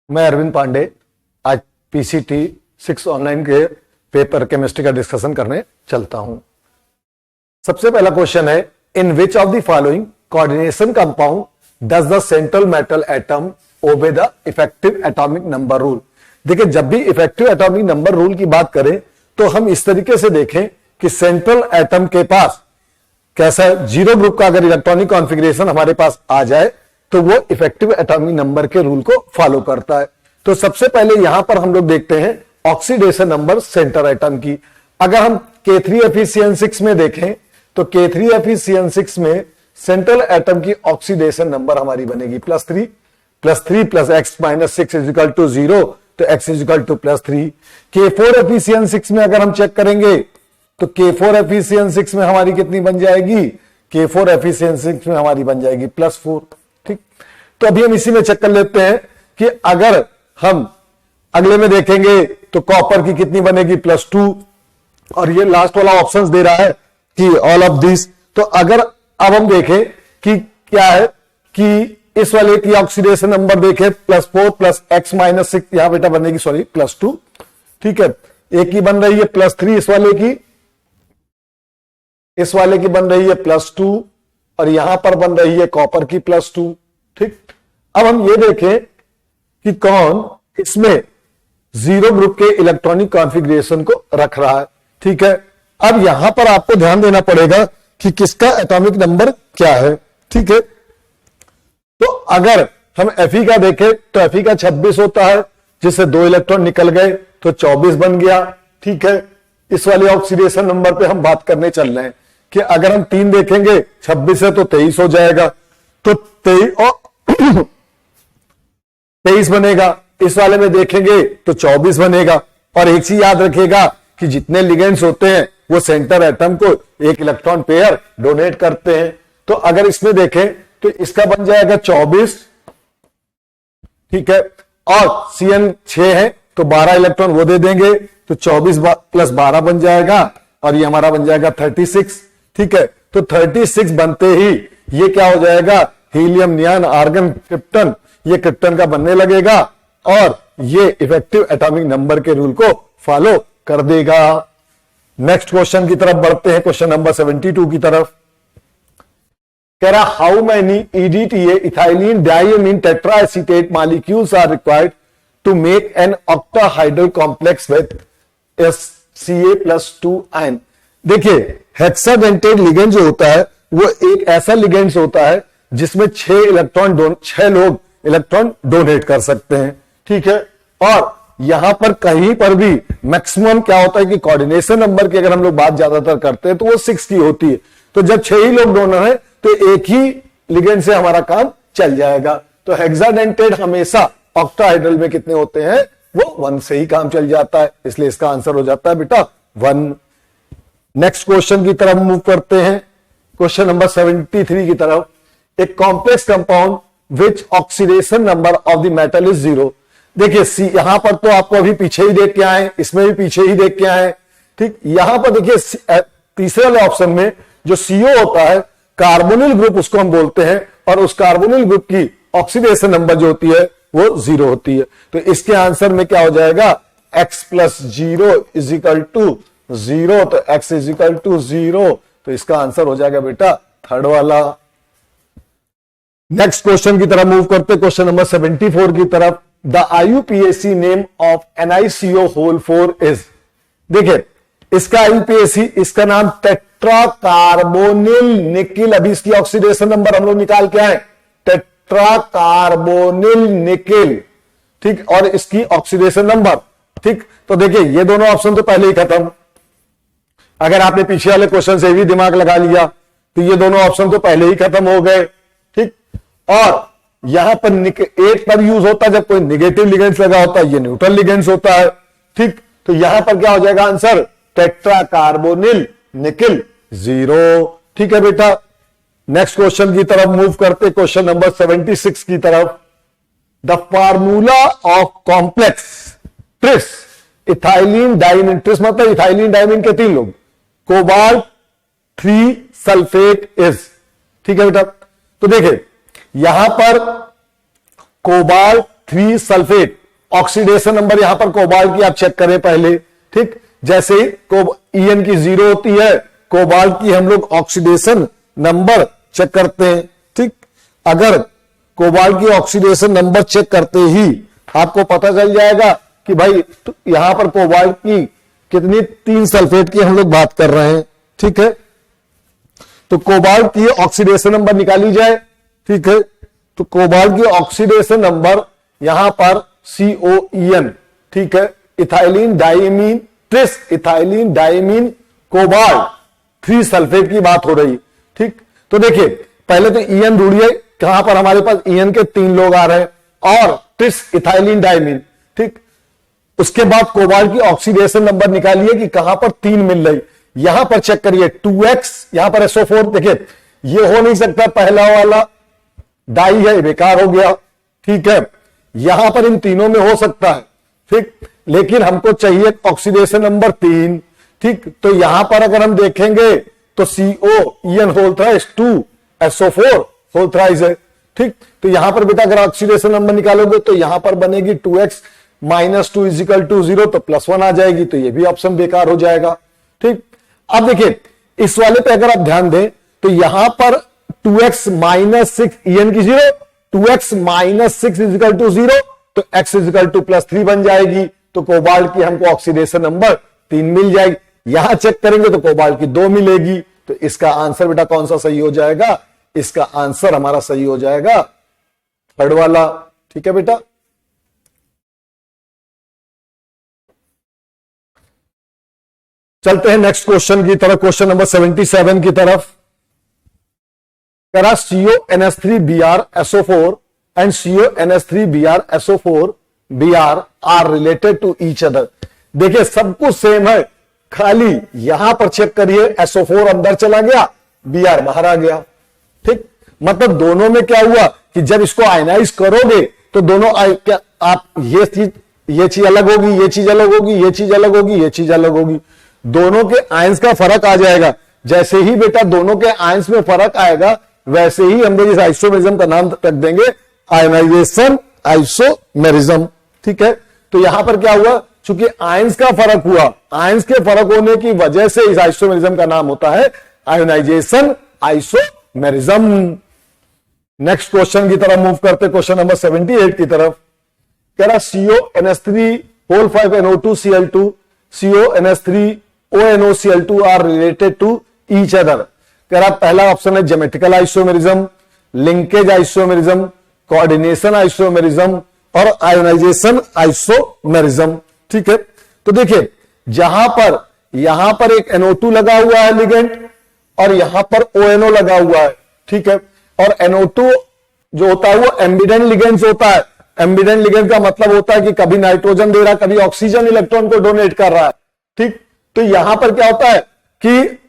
मैं अरविंद पांडे आज PCT 6 online के पेपर केमिस्ट्री का डिस्कशन करने चलता हूं। सबसे पहला क्वेश्चन है, in which of the following coordination compound does the central metal atom obey the effective atomic number rule. देखिए, जब भी इफेक्टिव एटॉमिक नंबर रूल की बात करें तो हम इस तरीके से देखें कि सेंट्रल एटम के पास कैसा जीरो ग्रुप का अगर इलेक्ट्रॉनिक कॉन्फ़िगरेशन हमारे पास आ जाए तो वो इफेक्टिव एटॉमिक नंबर के रूल को फॉलो करता है। तो सबसे पहले यहां पर हम लोग देखते हैं ऑक्सीडेशन नंबर सेंटर एटम की। अगर हम K3FeCN6 में देखें तो K3FeCN6 में सेंट्रल एटम की ऑक्सीडेशन नंबर हमारी बनेगी +3 + x - 6 = 0, तो x = +3। K4FeCN6 में अगर हम चेक करेंगे तो K4FeCN6 में हमारी कितनी बन जाएगी, K4FeCN6 में हमारी बन जाएगी +4। ठीक, तो अभी हम इसी में चेक कर लेते हैं कि अगर हम अगले में देखेंगे तो कॉपर की कितनी बनेगी +2, और ये लास्ट वाला ऑप्शंस दे रहा है कि ऑल ऑफ दिस। तो अगर अब हम देखें कि क्या है कि इस वाले की ऑक्सीडेशन नंबर देखें +4 + x - 6, यहां बेटा बनेगी +2। ठीक है, एक की बन रही है +3, इस वाले की बन रही है +2, और यहां पर बन रही है कॉपर की +2। ठीक, अब हम ये देखें कि कौन इसमें जीरो ग्रुप के इलेक्ट्रॉनिक कॉन्फ़िगरेशन को रख रहा है। ठीक है, अब यहां पर आपको ध्यान देना पड़ेगा कि किसका एटॉमिक नंबर क्या है। ठीक है, तो अगर हम Fe का देखें तो Fe का 26 होता है, जिससे 2 इलेक्ट्रॉन निकल गए तो 24 बन गया। ठीक है, इस वाले ऑक्सीडेशन नंबर पे हम बात करने चल रहे हैं कि अगर हम 3 देखेंगे 26 है तो 23 हो जाएगा, तो 23 बनेगा। इस वाले में देखेंगे तो 24 बनेगा। और एक चीज याद रखिएगा कि जितने लिगेंड्स होते हैं वो सेंटर एटम को एक इलेक्ट्रॉन पेयर डोनेट करते हैं। तो अगर इसमें देखें तो इसका बन जाएगा 24। ठीक है, और CN 6 है तो 12 इलेक्ट्रॉन वो दे देंगे, तो 24 + 12 बन जाएगा, और ये हमारा बन जाएगा 36। ठीक है, तो 36 बनते ही ये क्या हो जाएगा, हीलियम, नियॉन, आर्गन, क्रिप्टन, ये क्रिप्टन का बनने लगेगा और ये इफेक्टिव एटॉमिक नंबर के रूल को फॉलो कर देगा। नेक्स्ट क्वेश्चन की तरफ बढ़ते हैं, क्वेश्चन नंबर 72 की तरफ। कह रहा, how many EDTA ethylene diamine tetraacetate molecules are required to make an octahedral complex with Ca+2 ion. देखिए, हेक्साडेंटेट लिगेंड जो होता है वो एक ऐसा लिगेंड होता है जिसमें 6 लोग इलेक्ट्रॉन डोनेट कर सकते हैं। ठीक है, और यहां पर कहीं पर भी मैक्सिमम क्या होता है कि कोऑर्डिनेशन नंबर की अगर हम लोग बात ज्यादातर करते हैं तो वो 6 की होती है। तो जब 6 ही लोग डोनर हैं तो एक ही लिगेंड से हमारा काम चल जाएगा। तो हेक्साडेंटेट हमेशा ऑक्टाहाइड्रल में कितने होते हैं, वो 1 से ही काम चल जाता है, इसलिए इसका आंसर हो जाता है बेटा 1। नेक्स्ट क्वेश्चन की तरफ मूव करते हैं, क्वेश्चन नंबर 73 की तरफ। एक complex compound which oxidation number of the metal is 0। देखिए, यहां पर तो आपको अभी पीछे ही देख के आए, इसमें भी पीछे ही देख के आए। ठीक, यहां पर देखिए तीसरे वाले ऑप्शन में जो CO होता है, कार्बोनिल ग्रुप उसको हम बोलते हैं, और उस कार्बोनिल ग्रुप की ऑक्सीडेशन नंबर जो होती है वो 0 होती है। तो इसके आंसर में क्या हो जाएगा, x + 0 = 0, तो x = 0, तो इसका आंसर हो जाएगा बेटा थर्ड वाला। नेक्स्ट क्वेश्चन की तरफ मूव करते, क्वेश्चन नंबर 74 की तरफ। The IUPAC name of NiCO4 is. देखिए, इसका IUPAC, इसका नाम टेट्रा कार्बोनिल निकिल। अभी इसकी ऑक्सीडेशन नंबर हम लोग निकाल के आए, टेट्रा कार्बोनिल निकिल। ठीक, और इसकी ऑक्सीडेशन नंबर। ठीक, तो देखिए ये दोनों ऑप्शन तो पहले ही खत्म। अगर आपने पीछे वाले क्वेश्चन से भी दिमाग लगा लिया तो ये दोनों ऑप्शन तो पहले ही खत्म हो गए। ठीक, और यहां पर 8 तब यूज होता है जब कोई निगेटिव लिगेंड्स लगा होता है, ये न्यूट्रल लिगेंड्स होता है। ठीक, तो यहां पर क्या हो जाएगा आंसर, टेट्रा कार्बोनिल निकिल 0। ठीक है बेटा, नेक्स्ट क्वेश्चन की तरफ मूव करते, क्वेश्चन नंबर 76 की तरफ। The formula of complex tris ethylene diamine, tris मतलब इथाइलिन डाइमीन के 3 लोग, कोबाल्ट 3 सल्फेट इज। ठीक है बेटा, तो देखिए यहां पर कोबाल्ट 3 सल्फेट, ऑक्सीडेशन नंबर यहां पर कोबाल्ट की आप चेक करें पहले, ठीक। जैसे EN की 0 होती है, कोबाल्ट की हम लोग ऑक्सीडेशन नंबर चेक करते हैं, ठीक। अगर कोबाल्ट की ऑक्सीडेशन नंबर चेक करते ही आपको पता चल जाएगा कि भाई यहां पर कोबाल्ट की कितनी, 3 सल्फेट की हम लोग बात कर रहे हैं, ठीक है। तो कोबाल्ट की ऑक्सीडेशन नंबर निकाली जाए, ठीक है। तो कोबाल्ट की ऑक्सीडेशन नंबर यहां पर COEN, ठीक है। Ethylene diamine tris ethylene diamine cobalt 3 sulphate की बात हो रही, ठीक। तो देखिए पहले तो EN ढूंढिए, कहां पर हमारे पास EN के 3 लोग आ रहे हैं और ट्रिस इथाइलिन डाइमीन, ठीक। उसके बाद कोबाल्ट की ऑक्सीडेशन नंबर निकालिए कि कहां पर 3 मिल रही, यहां पर चेक करिए 2x, यहां पर SO4, देखिए ये हो नहीं सकता, पहला वाला डाई है, बेकार हो गया, ठीक है। यहां पर इन तीनों में हो सकता है, ठीक, लेकिन हमको चाहिए ऑक्सीडेशन नंबर 3, ठीक। तो यहां पर अगर हम देखेंगे तो COEN whole thrice 2 SO4 whole thrice है, ठीक। तो यहां पर बेटा अगर ऑक्सीडेशन नंबर निकालोगे तो यहां पर बनेगी 2x - 2 = 0, तो +1 आ जाएगी, तो ये भी ऑप्शन बेकार हो जाएगा, ठीक। अब देखिए इस वाले पे अगर आप ध्यान दें तो यहां पर 2x - 6 EN की 0, 2x - 6 = 0, तो x = +3 बन जाएगी, तो कोबाल्ट की हमको ऑक्सीडेशन नंबर 3 मिल जाएगी। यहां चेक करेंगे तो कोबाल्ट की 2 मिलेगी, तो इसका आंसर बेटा कौन सा सही हो जाएगा, इसका आंसर हमारा सही हो जाएगा थर्ड वाला, ठीक है बेटा। चलते हैं नेक्स्ट क्वेश्चन की तरफ, क्वेश्चन नंबर 77 की तरफ। CONH3Br SO4 and CONH3Br SO4 Br are related to each other। देखिए सब कुछ सेम है, खाली यहां पर चेक करिए SO4 अंदर चला गया, Br बाहर आ गया, ठीक। मतलब दोनों में क्या हुआ कि जब इसको आयनाइज करोगे तो दोनों क्या आप ये चीज अलग होगी, ये चीज अलग होगी, ये चीज अलग होगी, ये चीज अलग होगी, दोनों के आयंस का फर्क आ जाएगा। जैसे ही बेटा दोनों के आयंस में फर्क आएगा वैसे ही हम लोग इस आइसोमेरिज्म का नाम रख देंगे आयनाइजेशन आइसोमेरिज्म, ठीक है। तो यहां पर क्या हुआ, चूंकि आयंस का फर्क हुआ, आयंस के फर्क होने की वजह से इस आइसोमेरिज्म का नाम होता है आयोनाइजेशन आइसोमेरिज्म। नेक्स्ट क्वेश्चन की तरफ मूव करते, क्वेश्चन नंबर 78 की तरफ। कह रहा CONH3(5NO2Cl2) CONH3ONOCl2 are related to each other. कह रहा पहला ऑप्शन है geometrical isomerism, linkage isomerism, coordination isomerism और आयोनाइजेशन आइसोमेरिज्म, ठीक है। तो देखिए यहां पर एक NO2 लगा हुआ है लिगेंड और यहां पर ONO लगा हुआ है, ठीक है। और NO2 जो होता है वो एम्बिडेंट लिगेंड होता है। एम्बिडेंट लिगेंड का मतलब होता है कि कभी नाइट्रोजन दे रहा है, कभी ऑक्सीजन इलेक्ट्रॉन को डोनेट कर रहा है, ठीक। तो यहां पर क्या होता है कि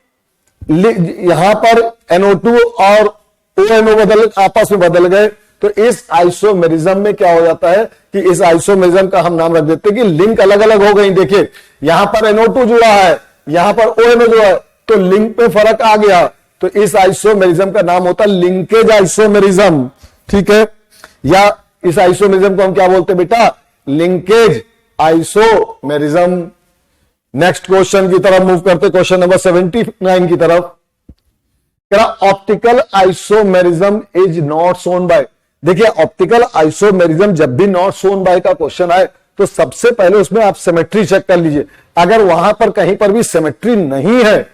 यहां पर NO2 और ONO आपस में बदल गए, तो इस आइसोमेरिज्म में क्या हो जाता है कि इस आइसोमेरिज्म का हम नाम रख देते हैं कि लिंक अलग अलग हो गई। देखिए यहां पर NO2 जुड़ा है, यहां पर ONO जुड़ा है, तो लिंक पे फर्क आ गया, तो इस आइसोमेरिज्म का नाम होता है लिंकेज आइसोमेरिज्म, ठीक है। या इस आइसोमेरिज्म को हम क्या बोलते हैं बेटा, लिंकेज आइसोमेरिज्म। नेक्स्ट क्वेश्चन की तरफ मूव करते, क्वेश्चन नंबर 79 की तरफ। Optical isomerism is not shown by. देखिए ऑप्टिकल आइसोमेरिज्म जब भी नॉट शोन बाय का क्वेश्चन आए तो सबसे पहले उसमें आप सिमेट्री चेक कर लीजिए। अगर वहां पर कहीं पर भी सिमेट्री नहीं है,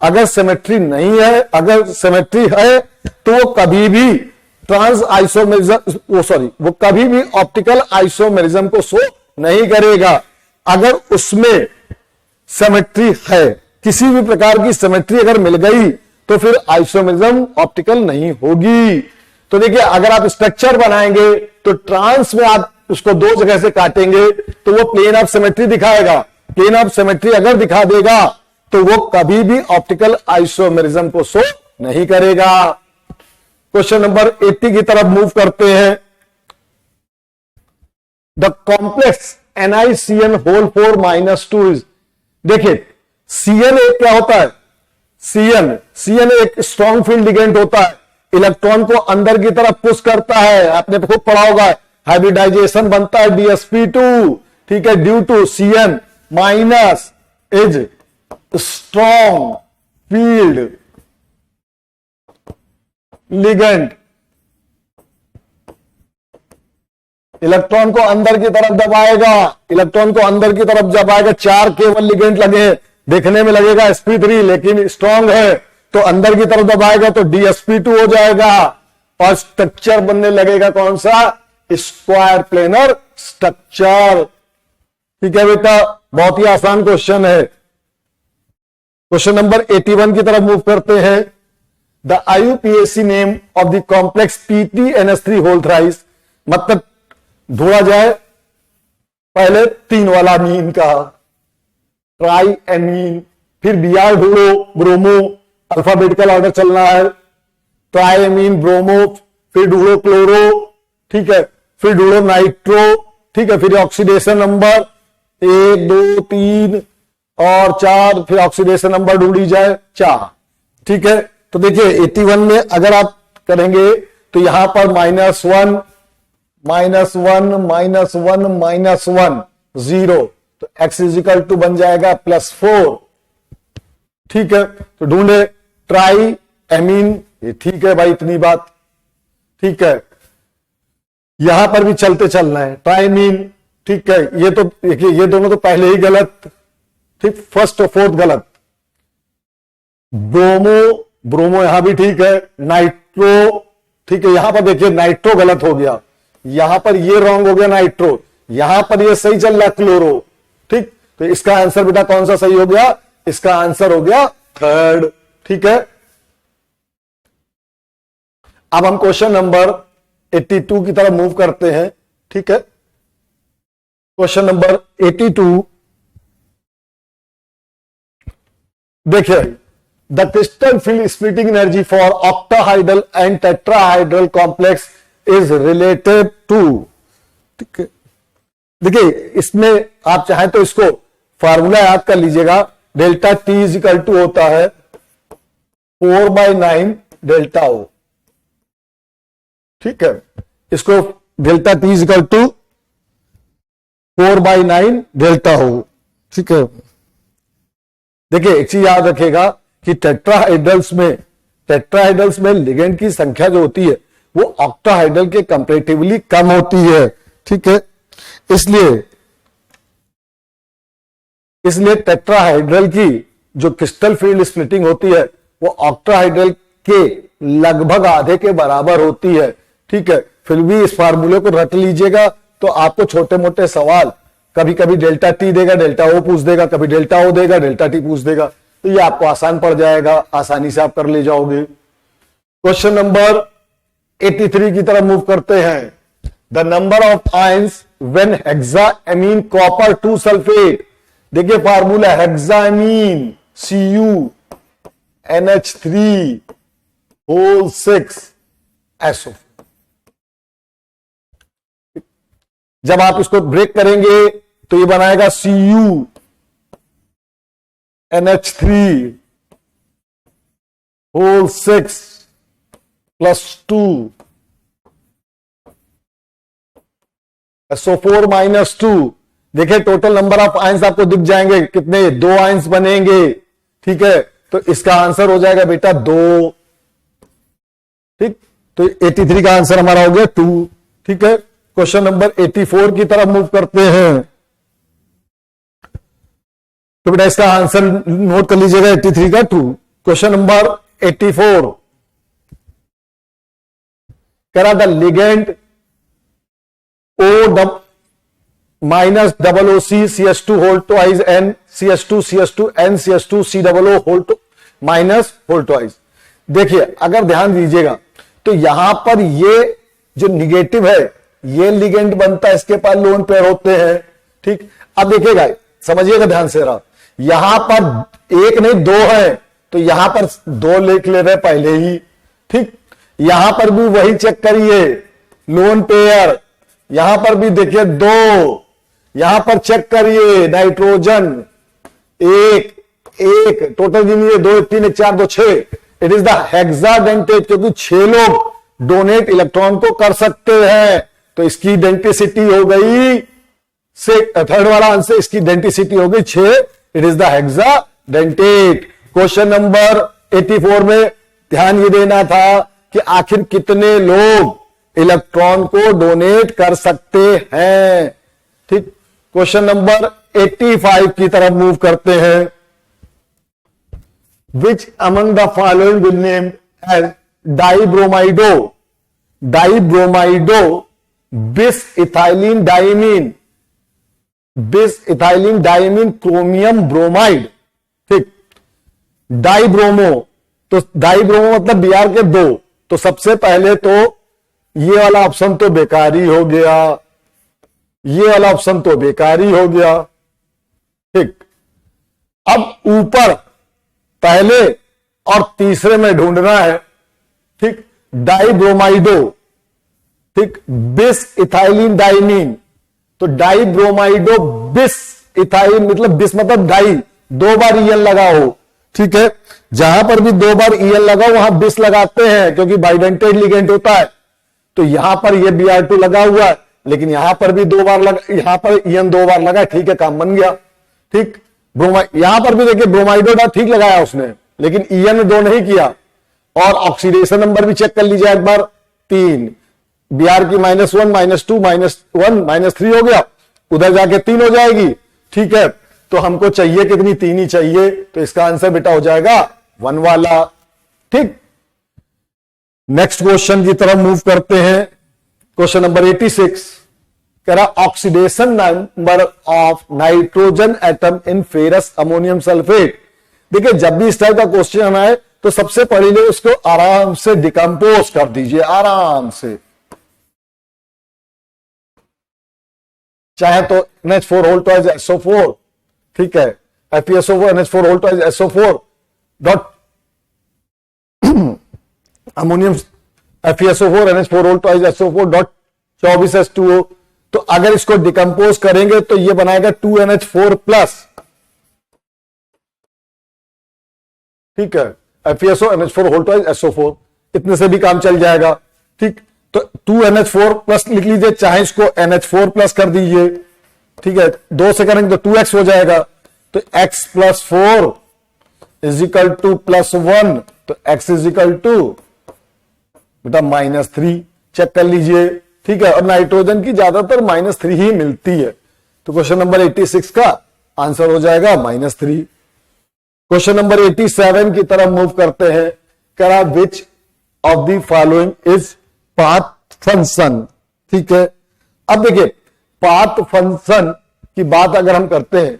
अगर सिमेट्री नहीं है, अगर सिमेट्री है तो वो कभी भी ट्रांस आइसोमेरिज्म वो कभी भी ऑप्टिकल आइसोमेरिज्म को शो नहीं करेगा। अगर उसमें सिमेट्री है, किसी भी प्रकार की सिमेट्री अगर मिल गई तो फिर आइसोमेरिज्म ऑप्टिकल नहीं होगी। तो देखिए अगर आप स्ट्रक्चर बनाएंगे तो ट्रांस में आप उसको 2 जगह से काटेंगे तो वो प्लेन ऑफ सिमेट्री दिखाएगा। प्लेन ऑफ सिमेट्री अगर दिखा देगा तो वो कभी भी ऑप्टिकल आइसोमेरिज्म को शो नहीं करेगा। क्वेश्चन नंबर 80 की तरफ मूव करते हैं। द कॉम्प्लेक्स NiCN(4 - 2) देखिए CN एक क्या होता है, CN एक स्ट्रॉन्ग फील्ड लिगेंड होता है, इलेक्ट्रॉन को अंदर की तरफ पुश करता है, आपने खूब पढ़ा होगा हाइब्रिडाइजेशन बनता है DsP2, ठीक है, due to CN minus is strong field ligand, electron को अंदर की तरफ दबाएगा, इलेक्ट्रॉन को अंदर की तरफ दबाएगा, 4 केवल लिगेंड लगे, देखने में लगेगा sp3 लेकिन स्ट्रॉन्ग है, तो अंदर की तरफ दबाएगा तो DsP2 हो जाएगा और स्ट्रक्चर बनने लगेगा कौन सा, स्क्वायर प्लेनर स्ट्रक्चर। ठीक है बेटा, बहुत ही आसान क्वेश्चन है। क्वेश्चन नंबर 81 की तरफ मूव करते हैं। The IUPAC name of the complex PTNS3 whole thrice, मतलब ढूंढा जाए पहले 3 वाला अमीन का, ट्राई एमीन, फिर Br ढूंढो, ब्रोमो, अल्फाबेटिकल ऑर्डर चलना है, ट्राई एमीन, ब्रोमो, फिर ढूंढो क्लोरो, ठीक है, फिर ढूंढो नाइट्रो, ठीक है, फिर ऑक्सीडेशन नंबर 1 2 3 और 4, फिर ऑक्सीडेशन नंबर ढूंढी जाए 4। ठीक है, तो देखिए 81 में अगर आप करेंगे तो यहां पर -1 0, तो x इजिकल टू बन जाएगा +4। ठीक है, तो ढूंढे ट्राई एमीन, ये ठीक है भाई, इतनी बात ठीक है। यहां पर भी चलते चलना है, ट्राइमीन, ठीक है, ये तो देखिए ये दोनों तो पहले ही गलत, ठीक, फर्स्ट और फोर्थ गलत। ब्रोमो यहां भी ठीक है, नाइट्रो, ठीक है, यहां पर देखिए नाइट्रो गलत हो गया, यहां पर ये रॉन्ग हो गया नाइट्रो, यहां पर ये सही चल रहा है क्लोरो। ठीक, तो इसका आंसर बेटा कौन सा सही हो गया, इसका आंसर हो गया 3rd। ठीक है, अब हम क्वेश्चन नंबर 82 की तरफ मूव करते हैं। ठीक है, क्वेश्चन नंबर 82 देखिए, the crystal field splitting energy for octahedral and tetrahedral complex is related to. ठीक है, देखिए इसमें आप चाहें तो इसको फार्मूला याद कर लीजिएगा, डेल्टा T इजिकल टू होता है 4/9 डेल्टा O। ठीक है, इसको delta T is equal to 4/9 delta O। ठीक है, देखिए एक चीज याद रखेगा कि टेट्राहाइड्रल्स में लिगेंड की संख्या जो होती है वो ऑक्टाहाइड्रल के कंपैरेटिवली कम होती है। ठीक है, इसलिए टेट्राहाइड्रल की जो क्रिस्टल फील्ड स्प्लिटिंग होती है वो ऑक्टाहाइड्रल के लगभग आधे के बराबर होती है। ठीक है, फिर भी इस फार्मूले को रट लीजिएगा तो आपको छोटे मोटे सवाल कभी कभी डेल्टा T देगा, डेल्टा O पूछ देगा, कभी डेल्टा O देगा, डेल्टा T पूछ देगा, तो ये आपको आसान पड़ जाएगा, आसानी से आप कर ले जाओगे। क्वेश्चन नंबर 83 की तरफ मूव करते हैं। The number of ions when hexaammine copper 2 sulphate, देखिए फार्मूला हेक्साएमीन CuNH3O6SO। जब आप इसको ब्रेक करेंगे तो ये बनाएगा CuNH3O6 +2 SO4 -2। देखिए टोटल नंबर ऑफ आयंस आपको दिख जाएंगे कितने, 2 आयंस बनेंगे। ठीक है, तो इसका आंसर हो जाएगा बेटा 2। ठीक, तो 83 का आंसर हमारा हो गया 2। ठीक है, क्वेश्चन नंबर 84 की तरफ मूव करते हैं। तो बेटा इसका आंसर नोट कर लीजिएगा 83 का 2। क्वेश्चन नंबर 84 कह रहा था ligand O minus OOC CH2 whole twice N CH2 CH2 N CH2 COO whole minus whole twice. देखिए अगर ध्यान दीजिएगा तो यहां पर ये जो निगेटिव है ये लिगेंड बनता है, इसके पास लोन पेयर होते हैं। ठीक, अब देखिएगा समझिएगा ध्यान से रहा, यहां पर एक नहीं 2 है, तो यहां पर 2 लिख ले रहे पहले ही। ठीक, यहां पर भी वही चेक करिए लोन पेयर, यहां पर भी देखिए 2, यहां पर चेक करिए नाइट्रोजन 1 टोटल गिनिए 2 1 3 1 4 2 6। इट इज द हेक्साडेंटेट, क्योंकि 6 लोग डोनेट इलेक्ट्रॉन को कर सकते हैं, तो इसकी डेंटिसिटी हो गई से थर्ड वाला आंसर, इसकी डेंटिसिटी हो गई 6। It is the hexadentate. Question number 84 में ध्यान ये देना था कि आखिर कितने लोग इलेक्ट्रॉन को डोनेट कर सकते हैं। ठीक, क्वेश्चन नंबर 85 की तरफ मूव करते हैं। Which among the following will named as dibromido, bis ethylene diamine, chromium bromide। ठीक, डाइब्रोमो, तो डाइब्रोमो मतलब Br के 2, तो सबसे पहले तो ये वाला ऑप्शन तो बेकार ही हो गया, ये वाला ऑप्शन तो बेकार ही हो गया। ठीक, अब ऊपर पहले और तीसरे में ढूंढना है। ठीक, डाइब्रोमाइडो, ठीक, बिस इथाइलिन डाइमीन, तो डाइब्रोमाइडो बिस इथाइल मतलब बिस मतलब डाई, 2 बार ईएन लगा हो। ठीक है, जहां पर भी 2 बार ईएन लगा वहां बिस लगाते हैं क्योंकि बाइडेंटेड लिगेंड होता है। तो यहां पर ये Br2 लगा हुआ है, लेकिन यहां पर भी 2 बार लगा, यहां पर ईएन 2 बार लगा, ठीक है, काम बन गया। ठीक, यहां पर भी देखिए ब्रोमाइडो का ठीक लगाया उसने, लेकिन ईएन 2 नहीं किया। और ऑक्सीडेशन नंबर भी चेक कर लीजिए एक बार, 3, Br की -1 -2 -1 -3 हो गया, उधर जाके 3 हो जाएगी। ठीक है, तो हमको चाहिए कितनी, 3 ही चाहिए, तो इसका आंसर बेटा हो जाएगा 1 वाला। ठीक, नेक्स्ट क्वेश्चन की तरफ मूव करते हैं। क्वेश्चन नंबर 86 कह रहा oxidation number of nitrogen atom in ferrous ammonium sulphate. देखिए, जब भी इस टाइप का क्वेश्चन आए तो सबसे पहले उसको आराम से डिकम्पोज कर दीजिए, आराम से। चाहे तो NH4 होल ट्वाइस SO4, ठीक है, FeSO4 NH4 whole twice SO4 dot ammonium FeSO4 NH4 whole twice SO4 dot 24 H2O। तो अगर इसको डिकम्पोज करेंगे तो ये बनाएगा 2NH4 प्लस। ठीक है, FeSO NH4 whole twice SO4, इतने से भी काम चल जाएगा। ठीक, तो 2NH4 प्लस लिख लीजिए, चाहे इसको NH4 प्लस कर दीजिए। ठीक है, 2 से करेंगे तो 2x हो जाएगा, तो x plus 4 is equal to +1, तो x इज इक्वल टू बेटा -3। चेक कर लीजिए। ठीक है, और नाइट्रोजन की ज्यादातर -3 ही मिलती है, तो क्वेश्चन नंबर 86 का आंसर हो जाएगा -3। क्वेश्चन नंबर 87 की तरफ मूव करते हैं। कह रहा विच of the following is path function. ठीक है, अब देखिए पाथ फंक्शन की बात अगर हम करते हैं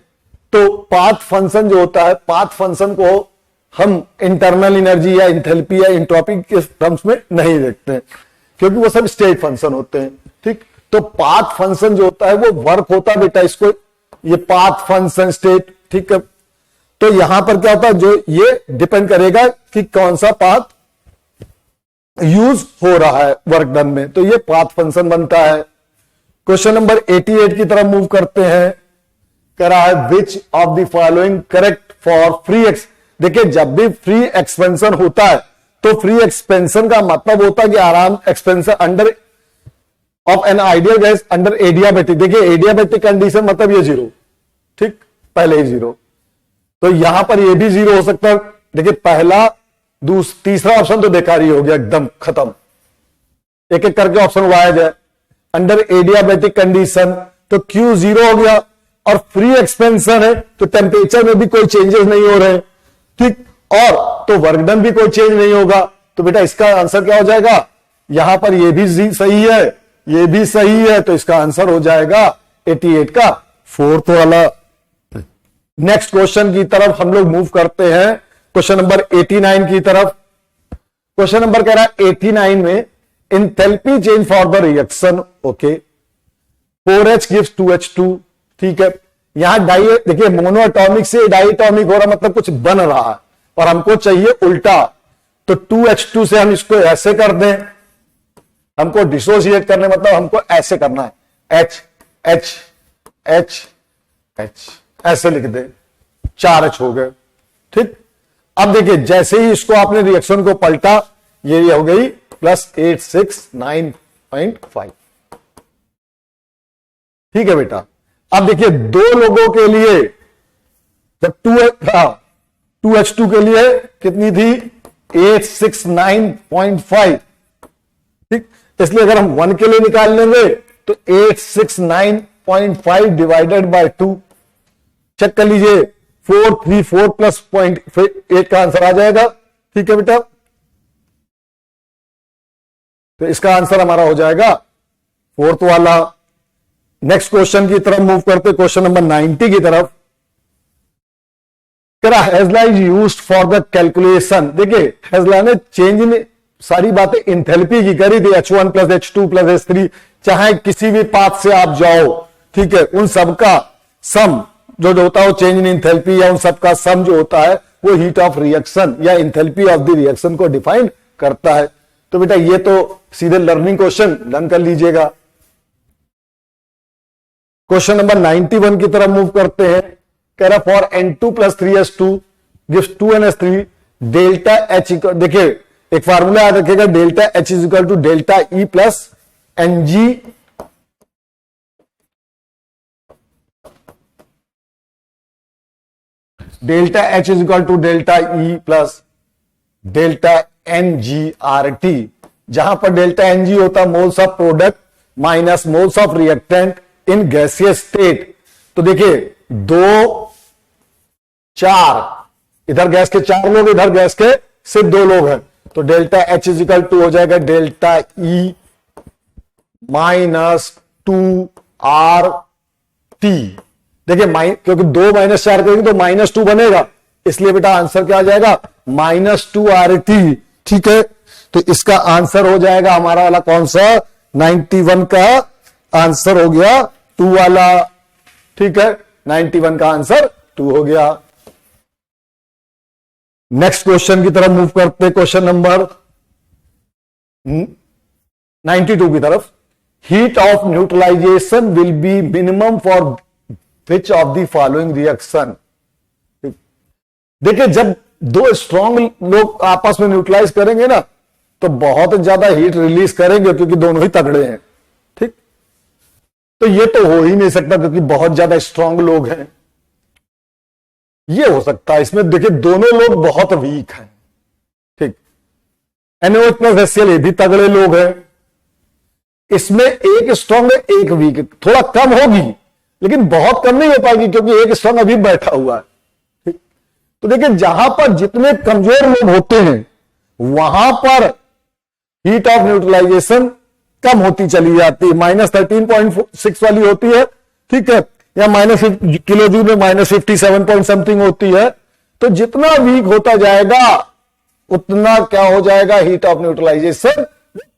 तो पाथ फंक्शन जो होता है, पाथ फंक्शन को हम इंटरनल एनर्जी या इंथैल्पी या एंट्रोपी के टर्म्स में नहीं देखते हैं, क्योंकि वो सब स्टेट फंक्शन होते हैं। ठीक, तो पाथ फंक्शन जो होता है वो वर्क होता है बेटा, इसको ये पाथ फंक्शन स्टेट। ठीक है, तो यहां पर क्या होता है, जो ये डिपेंड करेगा कि कौन सा पाथ यूज हो रहा है वर्क डन में, तो ये पाथ फंक्शन बनता है। क्वेश्चन नंबर 88 की तरफ मूव करते हैं। कह रहा है विच of the following correct for free x. देखिए, जब भी फ्री एक्सपेंशन होता है तो फ्री एक्सपेंशन का मतलब होता है कि आराम expansion under of an ideal gas under adiabatic. देखिए, एडियाबैटिक कंडीशन मतलब ये 0, ठीक, पहले ही 0, तो यहां पर ये भी 0 हो सकता है। देखिए, पहला तीसरा ऑप्शन तो बेकार ही हो गया, एकदम खत्म। एक एक करके ऑप्शन उड़ाया जाए। अंडर एडियाबैटिक कंडीशन तो Q 0 हो गया, और फ्री एक्सपेंशन है तो टेम्परेचर में भी कोई चेंजेस नहीं हो रहे, ठीक, और तो वर्क डन भी कोई चेंज नहीं होगा। तो बेटा इसका आंसर क्या हो जाएगा, यहां पर ये भी सही है, ये भी सही है, तो इसका आंसर हो जाएगा 88 का 4th वाला। नेक्स्ट क्वेश्चन की तरफ हम लोग मूव करते हैं, क्वेश्चन नंबर 89 की तरफ। क्वेश्चन नंबर कह रहा है 89 में enthalpy change for the reaction, okay, 4H gives 2H2, ठीक है। यहां डाई, देखिए मोनो एटॉमिक से डाई एटॉमिक हो रहा, मतलब कुछ बन रहा है, और हमको चाहिए उल्टा, तो 2H2 से हम इसको ऐसे कर दें, हमको डिसोसिएट करने मतलब हमको ऐसे करना है, H H H H ऐसे लिख दे, 4H हो गए, ठीक। अब देखिए जैसे ही इसको आपने रिएक्शन को पलटा, ये हो गई +869.5, ठीक है बेटा। अब देखिए दो लोगों के लिए जब 2H2 के लिए कितनी थी 869.5, ठीक। इसलिए अगर हम 1 के लिए निकाल लेंगे तो 869.5 डिवाइडेड बाय 2, चेक कर लीजिए 434 प्लस 0.8 का आंसर आ जाएगा, ठीक है बेटा। तो इसका आंसर हमारा हो जाएगा 4th वाला। नेक्स्ट क्वेश्चन की तरफ मूव करते, क्वेश्चन नंबर 90 की तरफ। Hess law is used for the calculation. देखिए हेजला ने चेंज इन सारी बातें इंथैल्पी की करी थी, H1 plus H2 plus H3, चाहे किसी भी पाथ से आप जाओ, ठीक है, उन सबका सम जो होता है वो चेंज इन इंथैल्पी या उन सबका सम जो होता है वो हीट ऑफ रिएक्शन या इंथैल्पी ऑफ द रिएक्शन को डिफाइन करता है। तो बेटा ये तो सीधे लर्निंग क्वेश्चन डन कर लीजिएगा। क्वेश्चन नंबर 91 की तरफ मूव करते हैं। कह रहा for N2 plus 3S2 gives 2NH3 delta H, देखिए एक फार्मूला याद रखिएगा, delta H is equal to delta E plus Ng delta H is equal to delta E plus delta NgRT, जहां पर डेल्टा Ng होता moles of product minus moles of reactant in gaseous state. तो देखिए 2 4, इधर gas के 4 लोग, इधर gas के सिर्फ 2 लोग हैं, तो delta H is equal to हो जाएगा डेल्टा E माइनस 2RT। देखिए क्योंकि 2 माइनस 4 करेंगे तो -2 बनेगा, इसलिए बेटा आंसर क्या आ जाएगा -2RT, ठीक है। तो इसका आंसर हो जाएगा हमारा वाला कौन सा 91 का आंसर हो गया 2 वाला, ठीक है। 91 का आंसर 2 हो गया। नेक्स्ट क्वेश्चन की तरफ मूव करते, क्वेश्चन नंबर 92 की तरफ। Heat of neutralisation will be minimum for which of the following reaction. देखिए जब 2 स्ट्रॉन्ग लोग आपस में न्यूट्रलाइज करेंगे ना तो बहुत ज्यादा हीट रिलीज करेंगे क्योंकि दोनों ही तगड़े हैं, ठीक। तो ये तो हो ही नहीं सकता क्योंकि बहुत ज्यादा स्ट्रॉन्ग लोग हैं। ये हो सकता है इसमें, देखिए दोनों लोग बहुत वीक हैं, ठीक। NaOH प्लस HCl ये भी तगड़े लोग हैं, इसमें एक स्ट्रॉन्ग है एक वीक, थोड़ा कम होगी लेकिन बहुत कम नहीं हो पाएगी क्योंकि एक स्ट्रॉन्ग अभी बैठा हुआ है, ठीक। तो देखिए जहां पर जितने कमजोर लोग होते हैं वहां पर हीट ऑफ न्यूट्रलाइजेशन कम होती चली जाती है, -13.6 वाली होती है, ठीक है, या माइनस किलो जूल में -57 पॉइंट समथिंग होती है। तो जितना वीक होता जाएगा उतना क्या हो जाएगा हीट ऑफ न्यूट्रलाइजेशन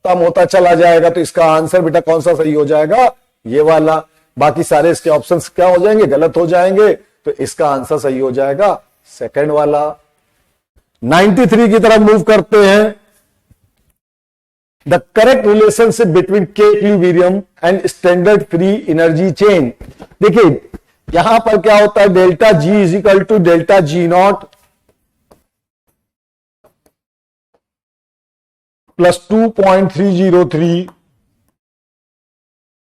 कम होता चला जाएगा। तो इसका आंसर बेटा कौन सा सही हो जाएगा, ये वाला। बाकी सारे इसके ऑप्शंस क्या हो जाएंगे, गलत हो जाएंगे। तो इसका आंसर सही हो जाएगा सेकंड वाला। 93 की तरफ मूव करते हैं। The correct relationship between K equilibrium and standard free energy change. देखिए यहां पर क्या होता है, delta G is equal to delta G0 plus 2.303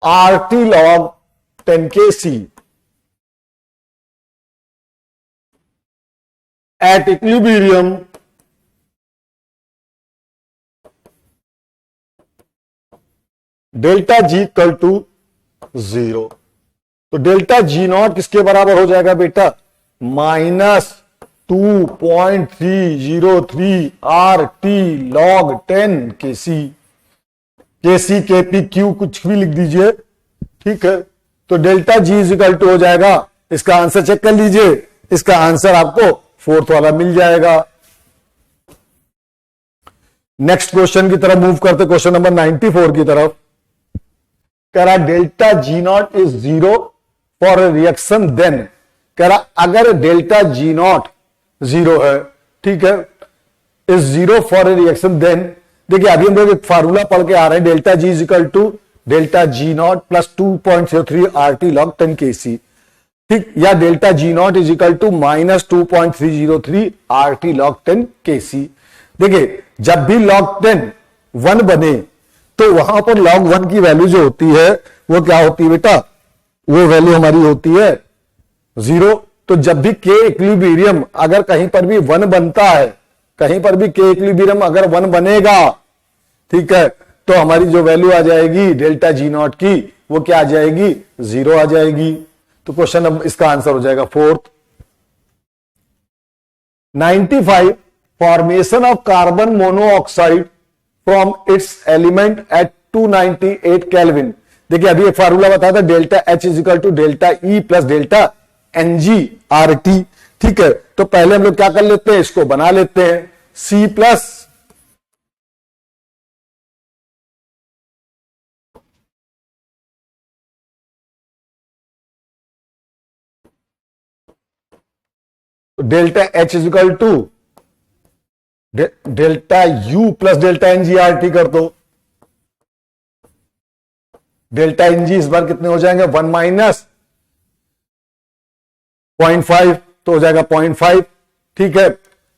RT log 10 Kc at equilibrium delta G equal to 0। तो डेल्टा G0 किसके बराबर हो जाएगा बेटा, -2.303 RT log 10 Kc। Kc Kp Q कुछ भी लिख दीजिए, ठीक है। तो delta G is equal to हो जाएगा, इसका आंसर चेक कर लीजिए, इसका आंसर आपको 4th वाला मिल जाएगा। नेक्स्ट क्वेश्चन की तरफ मूव करते, क्वेश्चन नंबर 94 की तरफ। कह रहा delta G0 is 0 for reaction then. कह रहा अगर डेल्टा G0 0 है, ठीक है, is 0 for a reaction then. देखिए अभी हम लोग एक फार्मूला पढ़ के आ रहे हैं, delta G is equal to delta G0 plus 2.03 RT log 10 Kc, ठीक, या delta G0 is equal to -2.303 RT log 10 Kc। देखिए जब भी log 10 1 बने तो वहां पर log 1 की वैल्यू जो होती है वो क्या होती है बेटा, वो वैल्यू हमारी होती है 0। तो जब भी के इक्विलिब्रियम अगर कहीं पर भी 1 बनता है, कहीं पर भी के इक्विलिब्रियम अगर 1 बनेगा, ठीक है, तो हमारी जो वैल्यू आ जाएगी डेल्टा जी नॉट की, वो क्या आ जाएगी, 0 आ जाएगी। तो क्वेश्चन अब इसका आंसर हो जाएगा 4th। 95 formation of carbon monoxide from its element at 298 kelvin. देखिए अभी एक फार्मूला बताया था, delta H is equal to delta E plus delta N G R T. ठीक है, तो पहले हम लोग क्या कर लेते हैं, इसको बना लेते हैं, C plus delta H is equal to delta U plus delta N G R T कर दो। डेल्टा एनजी इस बार कितने हो जाएंगे, 1 माइनस 0.5 तो हो जाएगा 0.5। ठीक है,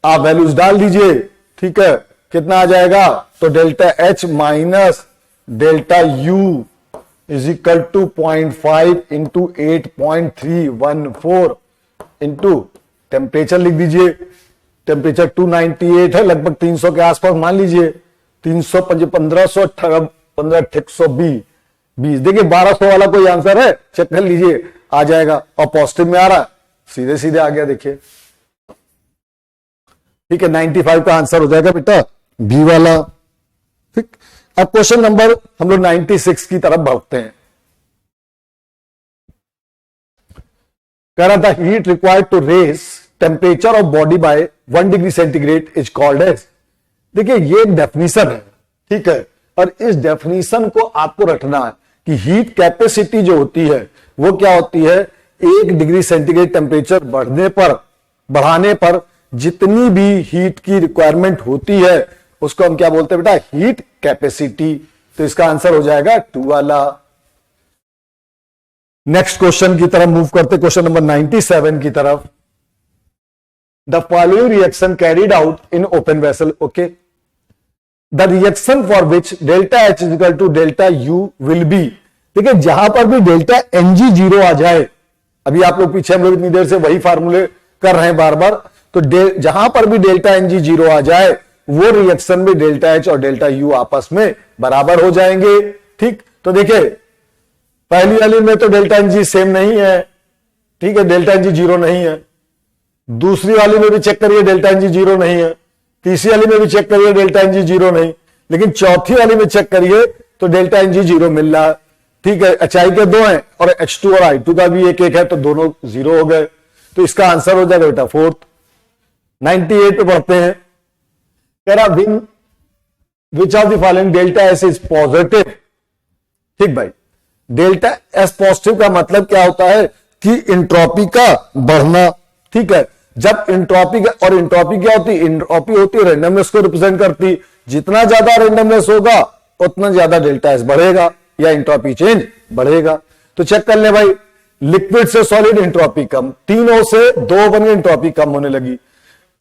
आप वैल्यूज डाल दीजिए। ठीक है, कितना आ जाएगा, तो delta H minus delta U is equal to 0.5 into 8.314 into temperature लिख दीजिए। टेम्परेचर 298 है, लगभग 300 के आसपास मान लीजिए, 300 1518 1520। देखिए 1200 वाला कोई आंसर है, चेक कर लीजिए, आ जाएगा। और पॉजिटिव में आ रहा, सीधे सीधे आ गया, देखिए। ठीक है, 95 का आंसर हो जाएगा बेटा बी वाला। ठीक, अब क्वेश्चन नंबर हम लोग 96 की तरफ बढ़ते हैं। कह रहा था heat required to raise temperature of body by 1 degree centigrade is called as. देखिए ये एक डेफिनेशन है, ठीक है, और इस डेफिनेशन को आपको रखना है कि हीट कैपेसिटी जो होती है वो क्या होती है, 1 डिग्री सेंटीग्रेड टेम्परेचर बढ़ाने पर जितनी भी हीट की रिक्वायरमेंट होती है उसको हम क्या बोलते हैं बेटा, हीट कैपेसिटी। तो इसका आंसर हो जाएगा 2 वाला। नेक्स्ट क्वेश्चन की तरफ मूव करते, क्वेश्चन नंबर 97 की तरफ। The following reaction carried out in open vessel, okay. The reaction for which delta H is equal to delta U will be. देखिए जहां पर भी डेल्टा एनजी 0 आ जाए, अभी आप लोग पीछे हम लोग इतनी देर से वही फार्मूले कर रहे हैं बार बार, तो जहां पर भी डेल्टा एनजी 0 आ जाए वो रिएक्शन में डेल्टा एच और डेल्टा यू आपस में बराबर हो जाएंगे। ठीक, तो देखिए पहली वाली में तो डेल्टा एनजी सेम नहीं है, ठीक है, डेल्टा एनजी 0 नहीं है। दूसरी वाली में भी चेक करिए डेल्टा एनजी 0 नहीं है। तीसरी वाली में भी चेक करिए डेल्टा एनजी 0 नहीं, लेकिन चौथी वाली में चेक करिए तो डेल्टा एनजी 0 मिल रहा है। ठीक है, एचआई के 2 हैं और H2 और I2 का भी 1 है, तो दोनों 0 हो गए। तो इसका आंसर हो जाएगा बेटा 4th। 98 पे पढ़ते हैं। कह रहा विच of the following delta S is positive. ठीक भाई, डेल्टा एस पॉजिटिव का मतलब क्या होता है कि इंट्रोपी का बढ़ना। ठीक है, जब इंट्रोपी और इंट्रोपी क्या होती है, इंट्रोपी होती है रेंडमनेस को रिप्रेजेंट करती। जितना ज्यादा रेंडमनेस होगा उतना ज्यादा डेल्टा एस बढ़ेगा या इंट्रोपी चेंज बढ़ेगा। तो चेक कर ले भाई, लिक्विड से सॉलिड इंट्रोपी कम, 3O से 2 बन गए, इंट्रोपी कम होने लगी।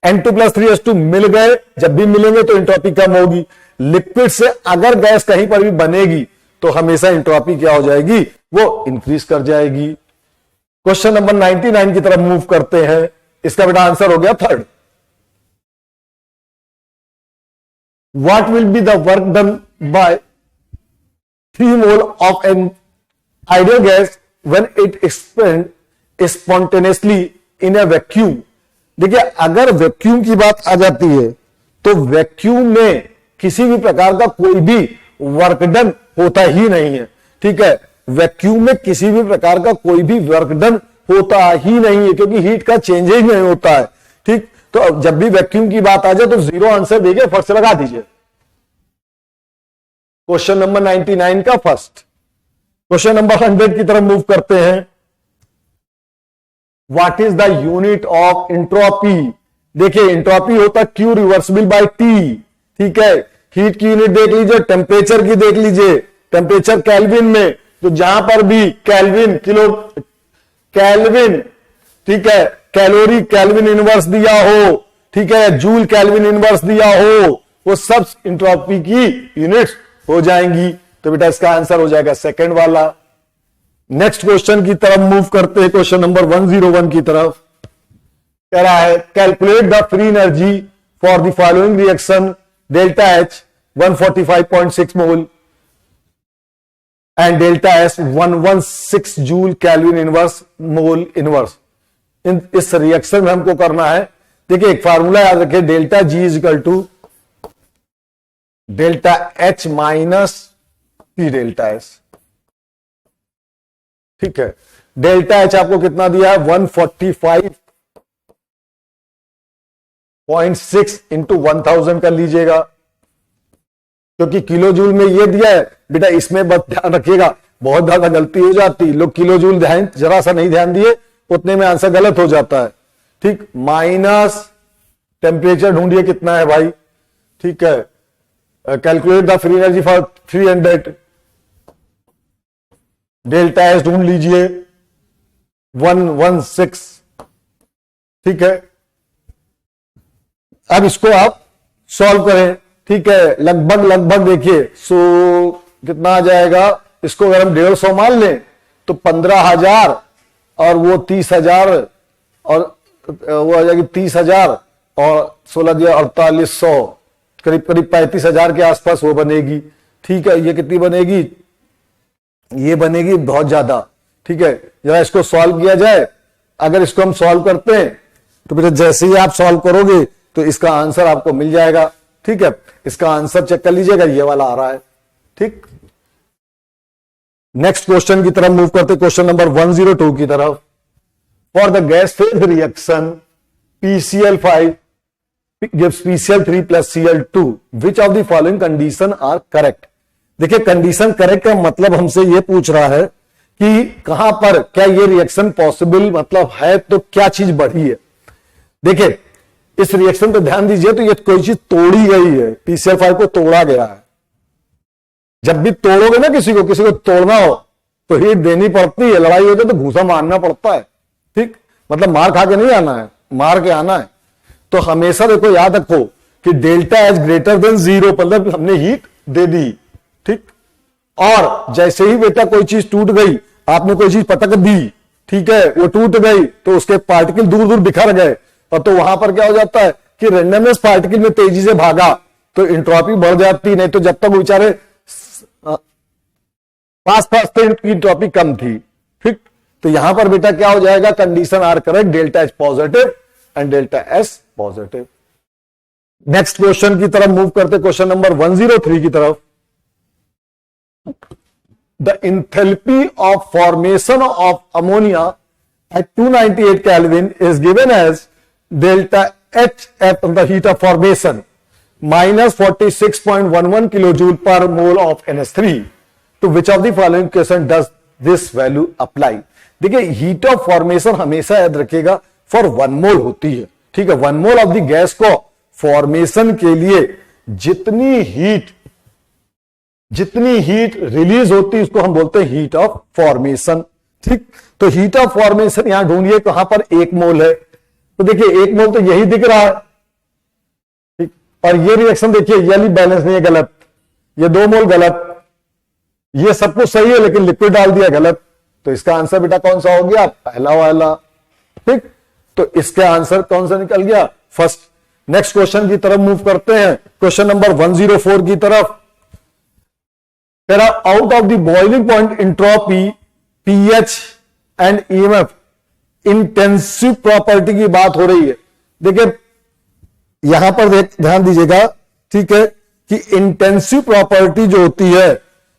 N2 + 3H2 मिल गए, जब भी मिलेंगे तो इंट्रोपी कम होगी। लिक्विड से अगर गैस कहीं पर भी बनेगी तो हमेशा इंट्रोपी क्या हो जाएगी, वो इंक्रीज कर जाएगी। क्वेश्चन नंबर 99 की तरफ मूव करते हैं। इसका बेटा आंसर हो गया 3rd। What will be the work done by 3 mole of an ideal gas when it expand spontaneously in A vacuum. देखिए अगर वैक्यूम की बात आ जाती है तो वैक्यूम में किसी भी प्रकार का कोई भी वर्क डन होता ही नहीं है। ठीक है, वैक्यूम में किसी भी प्रकार का कोई भी वर्क डन होता ही नहीं है, क्योंकि हीट का चेंजेज नहीं होता है। ठीक, तो जब भी वैक्यूम की बात आ जाए तो 0 आंसर देखिए, फर्स्ट से लगा दीजिए। क्वेश्चन नंबर 99 का फर्स्ट। क्वेश्चन नंबर 100 की तरफ मूव करते हैं। What is the unit of entropy. देखिए इंट्रोपी होता Q रिवर्सिबल बाय T। ठीक है, हीट की यूनिट देख लीजिए, टेम्परेचर की देख लीजिए, टेम्परेचर केल्विन में, तो जहां पर भी केल्विन किलो केल्विन, ठीक है, कैलोरी केल्विन इनवर्स दिया हो, ठीक है, जूल केल्विन इनवर्स दिया हो, वो सब इंट्रोपी की यूनिट्स हो जाएंगी। तो बेटा इसका आंसर हो जाएगा 2nd वाला। नेक्स्ट क्वेश्चन की तरफ मूव करते हैं, क्वेश्चन नंबर 101 की तरफ। कह रहा है calculate the free energy for the following reaction delta H 145.6 mole and delta S 116 joule kelvin inverse mole inverse. इस रिएक्शन में हमको करना है, देखिए एक फार्मूला याद रखिए, delta G is equal to delta H minus P delta S. ठीक है, डेल्टा एच आपको कितना दिया है 145.6 इंटू 1000 कर लीजिएगा, क्योंकि किलो जूल में ये दिया है बेटा, इसमें बस ध्यान रखिएगा, बहुत ज्यादा गलती हो जाती है, लोग किलो जूल ध्यान जरा सा नहीं ध्यान दिए उतने में आंसर गलत हो जाता है। ठीक, माइनस टेम्परेचर ढूंढिए कितना है भाई। ठीक है, calculate the free energy for 300, delta S ढूंढ लीजिए 116। ठीक है, अब इसको आप सॉल्व करें। ठीक है, लगभग देखिए, सो कितना आ जाएगा, इसको अगर हम 150 मान लें तो 15,000 और वो 30,000 और वो आ जाएगी 30,000 और 16 दिया 4800, करीब 35,000 के आसपास वो बनेगी। ठीक है, ये कितनी बनेगी, ये बनेगी बहुत ज्यादा। ठीक है, जरा इसको सॉल्व किया जाए। अगर इसको हम सॉल्व करते हैं तो फिर जैसे ही आप सॉल्व करोगे तो इसका आंसर आपको मिल जाएगा। ठीक है, इसका आंसर चेक कर लीजिएगा, ये वाला आ रहा है। ठीक, नेक्स्ट क्वेश्चन की तरफ मूव करते, क्वेश्चन नंबर 102 की तरफ। For the gas phase reaction PCl5 gives PCl3 plus Cl2, which of the following condition are correct? देखिए, कंडीशन करेक्ट का मतलब हमसे ये पूछ रहा है कि कहां पर क्या ये रिएक्शन पॉसिबल मतलब है, तो क्या चीज बढ़ी है। देखिए इस रिएक्शन पे ध्यान दीजिए, तो ये कोई चीज तोड़ी गई है, PCl5 को तोड़ा गया है। जब भी तोड़ोगे ना किसी को तोड़ना हो तो हीट देनी पड़ती है, लड़ाई होती है तो घूसा मारना पड़ता है। ठीक, मतलब मार खा के नहीं आना है, मार के आना है। तो हमेशा देखो याद रखो कि डेल्टा एच ग्रेटर देन 0, मतलब हमने हीट दे दी। ठीक, और जैसे ही बेटा कोई चीज टूट गई, आपने कोई चीज पटक दी, ठीक है, वो टूट गई तो उसके पार्टिकल दूर दूर बिखर गए, और तो वहां पर क्या हो जाता है कि रेंडमनेस पार्टिकल में तेजी से भागा तो एंट्रोपी बढ़ जाती, नहीं तो जब तक बेचारे पास थे इनकी एंट्रोपी कम थी। ठीक, तो यहां पर बेटा क्या हो जाएगा, condition are correct, delta H positive and delta S positive. Next question की तरफ मूव करते, क्वेश्चन नंबर 103 की तरफ। The enthalpy of formation of ammonia at 298 kelvin is given as delta H at the heat of formation minus 46.11 kilojoule per mole of NH3, to which of the following question does this value apply? देखिए heat of formation हमेशा याद रखिएगा for 1 मोल होती है। ठीक है, 1 mole of the gas को formation के लिए जितनी हीट रिलीज होती है उसको हम बोलते हैं हीट ऑफ फॉर्मेशन। ठीक, तो हीट ऑफ फॉर्मेशन यहां ढूंढिए कहां पर 1 मोल है, तो देखिए 1 मोल तो यही दिख रहा है। और ये रिएक्शन देखिए ये वाली बैलेंस नहीं है, गलत, ये 2 मोल गलत, ये सब कुछ सही है लेकिन लिक्विड डाल दिया गलत, तो इसका आंसर बेटा कौन सा हो गया, पहला वाला। ठीक, तो इसका आंसर कौन सा निकल गया, फर्स्ट। नेक्स्ट क्वेश्चन की तरफ मूव करते हैं, क्वेश्चन नंबर 104 की तरफ। तेरा out of the boiling point entropy, pH and EMF intensive property की बात हो रही है। देखिए यहां पर ध्यान दीजिएगा, ठीक है, कि इंटेंसिव प्रॉपर्टी जो होती है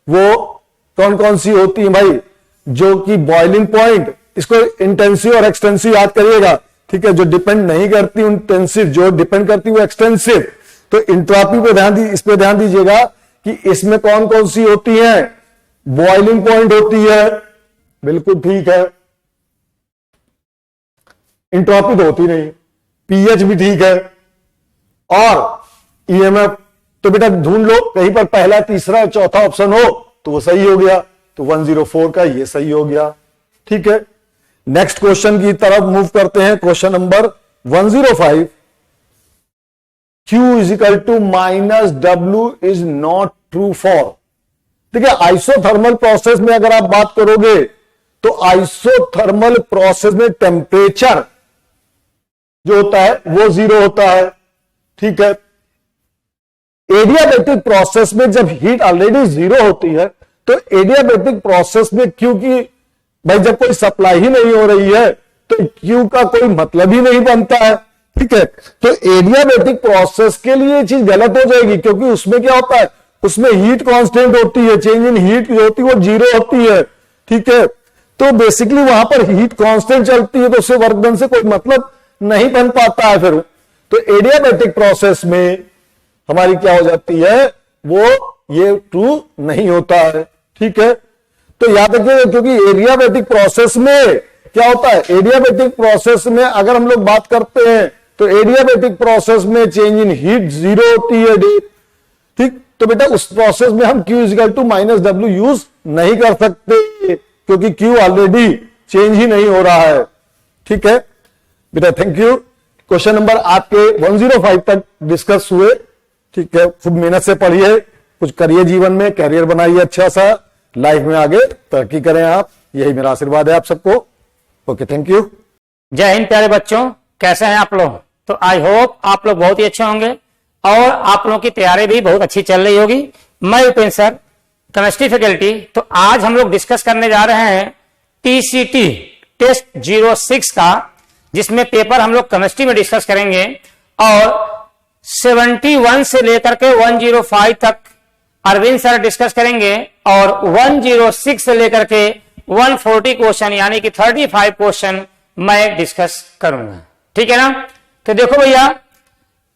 वो कौन कौन सी होती है भाई, जो कि बॉइलिंग पॉइंट, इसको इंटेंसिव और एक्सटेंसिव याद करिएगा। ठीक है, जो डिपेंड नहीं करती इंटेंसिव, जो डिपेंड करती वो एक्सटेंसिव। तो इंट्रोपी पे इस पे ध्यान दीजिएगा कि इसमें कौन कौन सी होती है, बॉइलिंग पॉइंट होती है, बिल्कुल ठीक है, इंट्रोपी तो होती नहीं, पीएच भी ठीक है, और ईएमएफ तो बेटा ढूंढ लो कहीं पर पहला तीसरा चौथा ऑप्शन हो तो वो सही हो गया, तो 104 का ये सही हो गया। ठीक है, नेक्स्ट क्वेश्चन की तरफ मूव करते हैं, question number 105। Q is equal to minus W is not true for, देखिए आइसोथर्मल प्रोसेस में अगर आप बात करोगे तो आइसोथर्मल प्रोसेस में टेम्परेचर जो होता है वो 0 होता है, ठीक है। एडियाबैटिक प्रोसेस में जब हीट ऑलरेडी 0 होती है तो एडियाबैटिक प्रोसेस में क्योंकि भाई जब कोई सप्लाई ही नहीं हो रही है तो क्यू का कोई मतलब ही नहीं बनता है, ठीक है। तो एडियाबैटिक प्रोसेस के लिए ये चीज गलत हो जाएगी, क्योंकि उसमें क्या होता है, उसमें हीट कांस्टेंट होती है, चेंज इन हीट जो होती है वो 0 होती है, ठीक है। तो बेसिकली वहां पर हीट कांस्टेंट चलती है, तो उससे वर्क डन से कोई मतलब नहीं बन पाता है फिर। तो एडियाबैटिक प्रोसेस में हमारी क्या हो जाती है, वो ये ट्रू नहीं होता है, ठीक है। तो याद रखिए, क्योंकि एडियाबैटिक प्रोसेस में क्या होता है, एडियाबैटिक प्रोसेस में अगर हम लोग बात करते हैं तो एडियाबैटिक प्रोसेस में चेंज इन हीट 0 होती है, ठीक। तो बेटा उस प्रोसेस में हम Q - W यूज नहीं कर सकते, क्योंकि Q ऑलरेडी चेंज ही नहीं हो रहा है, ठीक है बेटा। Thank you. क्वेश्चन नंबर आपके 105 तक डिस्कस हुए, ठीक है। खूब मेहनत से पढ़िए, कुछ करिए जीवन में, कैरियर बनाइए अच्छा सा, लाइफ में आगे तरक्की करें आप, यही मेरा आशीर्वाद है आप सबको। Okay, thank you. जय हिंद प्यारे बच्चों, कैसे हैं आप लोग? तो आई होप आप लोग बहुत ही अच्छे होंगे और आप लोगों की तैयारी भी बहुत अच्छी चल रही होगी। मैं उपेंद्र सर, केमिस्ट्री फैकल्टी। तो आज हम लोग डिस्कस करने जा रहे हैं टीसीटी टेस्ट 06 का, जिसमें पेपर हम लोग केमिस्ट्री में डिस्कस करेंगे और 71 से लेकर के 105 तक अरविंद सर डिस्कस करेंगे और 106 से लेकर के 140 क्वेश्चन यानी कि 35 क्वेश्चन मैं डिस्कस करूंगा, ठीक है ना। तो देखो भैया,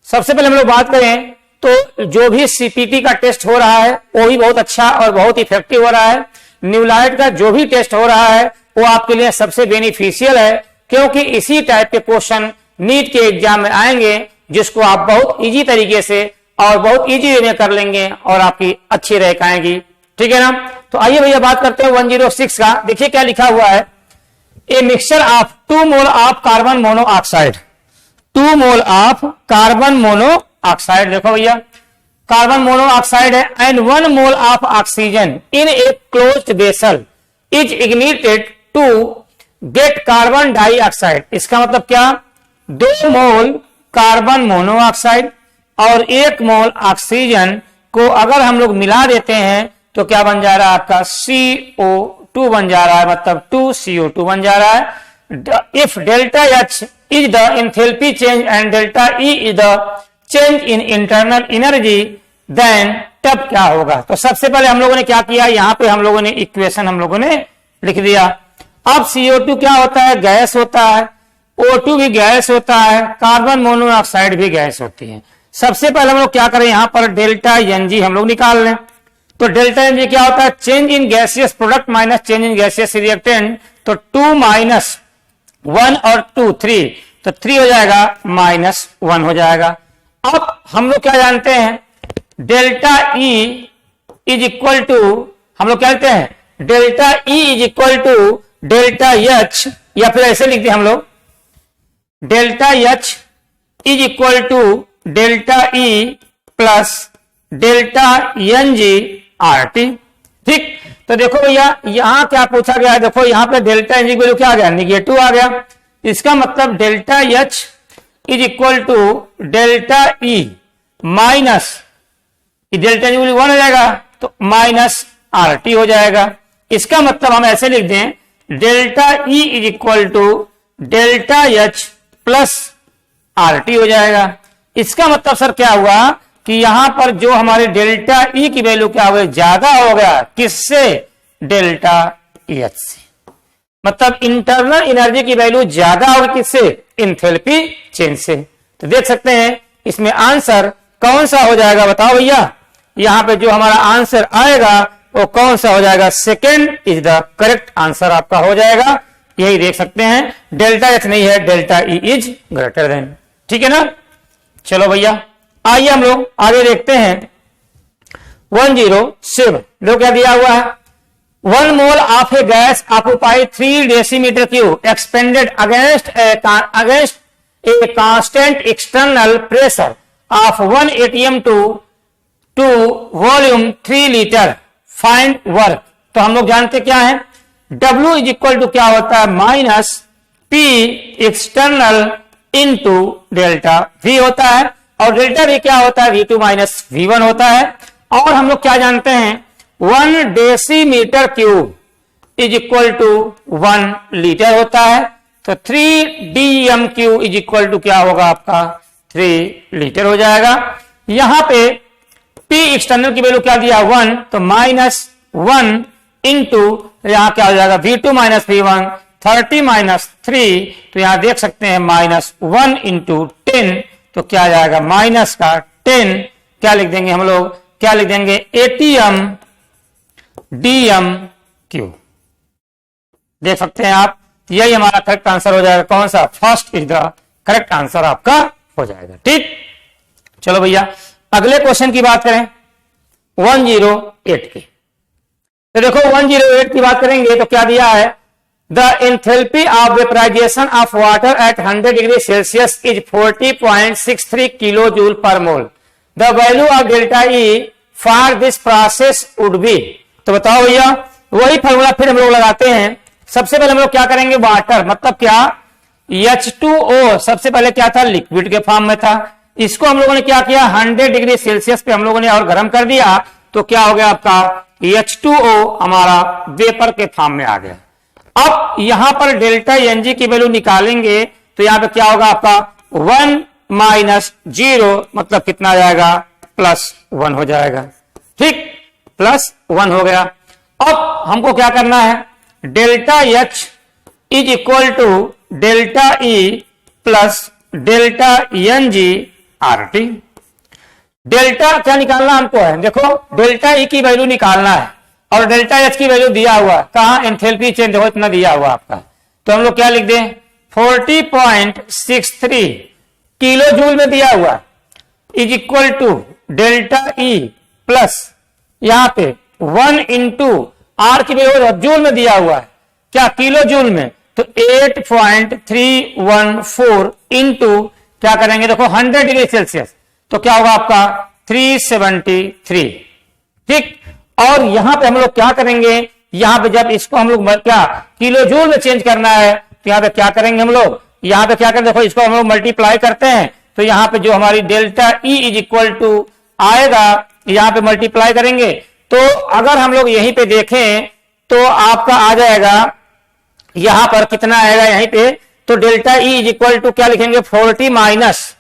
सबसे पहले हम लोग बात करें तो जो भी सीपीटी का टेस्ट हो रहा है वो भी बहुत अच्छा और बहुत इफेक्टिव हो रहा है। न्यूलाइट का जो भी टेस्ट हो रहा है वो आपके लिए सबसे बेनिफिशियल है, क्योंकि इसी टाइप के क्वेश्चन नीट के एग्जाम में आएंगे, जिसको आप बहुत इजी तरीके से और बहुत इजी वे में कर लेंगे और आपकी अच्छी रैंक आएगी, ठीक है ना। तो आइए भैया बात करते हैं 106 का। देखिए क्या लिखा हुआ है, a mixture of 2 mole of carbon monoxide, 2 mole of carbon monoxide. देखो भैया, कार्बन मोनोऑक्साइड है and 1 mole of oxygen in a closed vessel is ignited to get carbon dioxide. इसका मतलब क्या, 2 मोल कार्बन मोनोऑक्साइड और 1 मोल ऑक्सीजन को अगर हम लोग मिला देते हैं तो क्या बन जा रहा है आपका CO2 बन जा रहा है, मतलब 2CO2 बन जा रहा है। If delta H is the enthalpy change and delta E is the change in internal energy, then तब क्या होगा। तो सबसे पहले हम लोगों ने क्या किया, यहां पे हम लोगों ने इक्वेशन हम लोगों ने लिख दिया। अब CO2 क्या होता है, गैस होता है, O2 भी गैस होता है, कार्बन मोनोऑक्साइड भी गैस होती है। सबसे पहले हम लोग क्या करें, यहां पर डेल्टा NG हम लोग निकाल लें। तो डेल्टा NG क्या होता है, change in gaseous product minus change in gaseous reactant. तो 2 माइनस 1 और 2 3, तो 3 हो जाएगा -1 हो जाएगा। अब हम लोग क्या जानते हैं, delta E is equal to, हम लोग क्या कहते हैं, delta E is equal to delta H, या फिर ऐसे लिखते हैं हम लोग, delta H is equal to delta E plus delta NG RT, ठीक। तो देखो भैया, यहां क्या पूछा गया है, देखो यहां पे डेल्टा NG की वैल्यू क्या आ गया, नेगेटिव आ गया। इसका मतलब delta H is equal to delta E minus, delta NG 1 हो जाएगा तो माइनस RT हो जाएगा। इसका मतलब हम ऐसे लिख दें, delta E is equal to delta H plus RT हो जाएगा। इसका मतलब सर क्या हुआ कि यहां पर जो हमारे डेल्टा E की वैल्यू क्या हो गई, ज्यादा हो गया, किससे, डेल्टा H से। मतलब इंटरनल एनर्जी की वैल्यू ज्यादा होगी किससे, एंथैल्पी चेंज से। तो देख सकते हैं इसमें आंसर कौन सा हो जाएगा, बताओ भैया। यहां पे जो हमारा आंसर आएगा वो कौन सा हो जाएगा, second is the correct answer आपका हो जाएगा। यही देख सकते हैं, डेल्टा H नहीं है, delta E is greater than, ठीक है ना। चलो भैया आइए हम लोग आगे देखते हैं 107। लोग क्या दिया हुआ है, 1 mole of a gas occupy 3 decimetre cube expanded against a constant external pressure of 1 atm to volume 3 litre, find work. तो हम लोग जानते क्या है, W इज इक्वल टू क्या होता है, minus P external into delta V होता है, और डेल्टा V क्या होता है, V2 माइनस V1 होता है। और हम लोग क्या जानते हैं, 1 decimetre cube is equal to 1 litre होता है, तो 3 dm³ इज इक्वल टू क्या होगा आपका, 3 लीटर हो जाएगा। यहां पे P एक्सटर्नल की वैल्यू क्या दिया, 1, तो माइनस 1 इंटू यहां क्या हो जाएगा, V2 माइनस V1, 30 माइनस 3, तो यहां देख सकते हैं माइनस 1 इंटू 10, तो क्या आ जाएगा माइनस का 10, क्या लिख देंगे हम लोग, क्या लिख देंगे 80m dm³। देख सकते हैं आप, यही हमारा करेक्ट आंसर हो जाएगा, कौन सा, first is the correct answer आपका हो जाएगा। ठीक, चलो भैया अगले क्वेश्चन की बात करें, 108 की। तो देखो 108 की बात करेंगे तो क्या दिया है, the enthalpy of vaporisation of water at 100 degree Celsius is 40.63 kilo joule per mole, the value of delta ई for this process would be. तो बताओ भैया, वही फॉर्मूला फिर हम लोग लगाते हैं। सबसे पहले हम लोग क्या करेंगे, वाटर मतलब क्या, H2O सबसे पहले क्या था, लिक्विड के फॉर्म में था, इसको हम लोगों ने क्या किया, 100 डिग्री सेल्सियस पे हम लोगों ने और गर्म कर दिया, तो क्या हो गया आपका H2O हमारा वेपर के फॉर्म में आ गया। अब यहां पर डेल्टा Ng की वैल्यू निकालेंगे तो यहां पे क्या होगा आपका 1 माइनस 0 मतलब कितना आ जाएगा, +1 हो जाएगा। ठीक, +1 हो गया। अब हमको क्या करना है, delta H is equal to delta E plus delta Ng RT। Delta क्या निकालना हमको है, देखो डेल्टा E की वैल्यू निकालना है और डेल्टा H की वैल्यू दिया हुआ, कहां एंथैल्पी चेंज देखो इतना दिया हुआ आपका, तो हम लोग क्या लिख दें 40.63 किलो जूल में दिया हुआ is equal to delta E plus यहां पे 1 इंटू R की वैल्यू जूल में दिया हुआ है, क्या किलो जूल में, तो 8.314 इंटू क्या करेंगे देखो 100 डिग्री सेल्सियस, तो क्या होगा आपका 373। ठीक, और यहां पे हम लोग क्या करेंगे, यहां पे जब इसको हम लोग क्या किलो जूल में चेंज करना है तो यहां पे क्या करेंगे हम लोग, यहां पे क्या करें देखो इसको हम लोग मल्टीप्लाई करते हैं, तो यहां पे जो हमारी delta E is equal to आएगा, यहां पे मल्टीप्लाई करेंगे, तो अगर हम लोग यहीं पे देखें तो आपका आ जाएगा यहां पर कितना आएगा यहीं पे, तो delta E is equal to क्या लिखेंगे 40 माइनस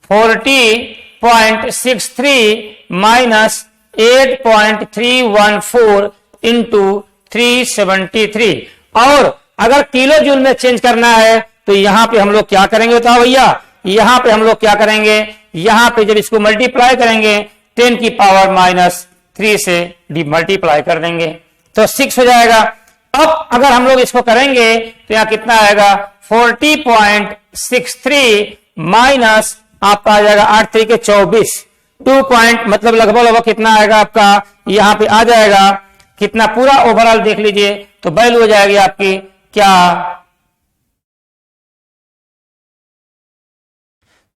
40.63 माइनस 8.314 इंटू 373। और अगर किलो जूल में चेंज करना है तो यहां पे हम लोग क्या करेंगे बताओ भैया, यहां पे हम लोग क्या करेंगे, यहां पे जब इसको मल्टीप्लाई करेंगे 10 की पावर माइनस 3 से मल्टीप्लाई कर देंगे तो 6 हो जाएगा। अब अगर हम लोग इसको करेंगे तो यहां कितना आएगा 40.63 माइनस आपका आ जाएगा 8 3 के 24, 2 पॉइंट मतलब लगभग कितना आएगा आपका, यहां पे आ जाएगा कितना, पूरा ओवरऑल देख लीजिए तो वैल्यू हो जाएगी आपकी क्या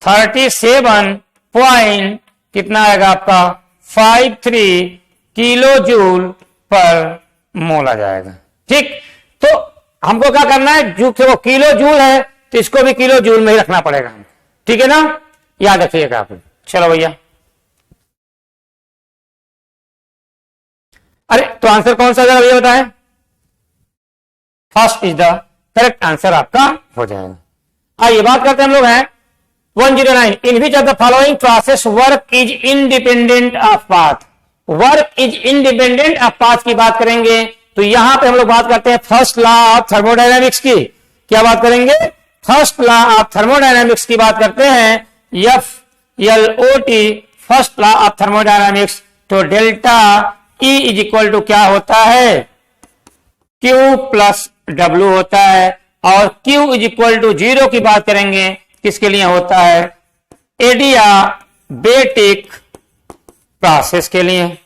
37 पॉइंट कितना आएगा आपका 53 किलो जूल पर मोल आ जाएगा। ठीक, तो हमको क्या करना है, जो वो किलो जूल है तो इसको भी किलो जूल में ही रखना पड़ेगा हमको, ठीक है ना, याद रखिएगा आप। चलो भैया, अरे तो आंसर कौन सा भैया बताएं, first is the correct answer आपका हो जाएगा। आइए बात करते हैं हम लोग हैं 109, in which of the following process work is independent of path, work is independent of path की बात करेंगे तो यहां पे हम लोग बात करते हैं फर्स्ट लॉ ऑफ थर्मोडायनामिक्स की। क्या बात करेंगे, फर्स्ट लॉ ऑफ थर्मोडायनामिक्स की बात करते हैं, FLOT first law of thermodynamics. तो delta E is equal to क्या होता है, Q प्लस W होता है, और Q इज इक्वल टू 0 की बात करेंगे किसके लिए होता है, एडियाबेटिक प्रोसेस के लिए।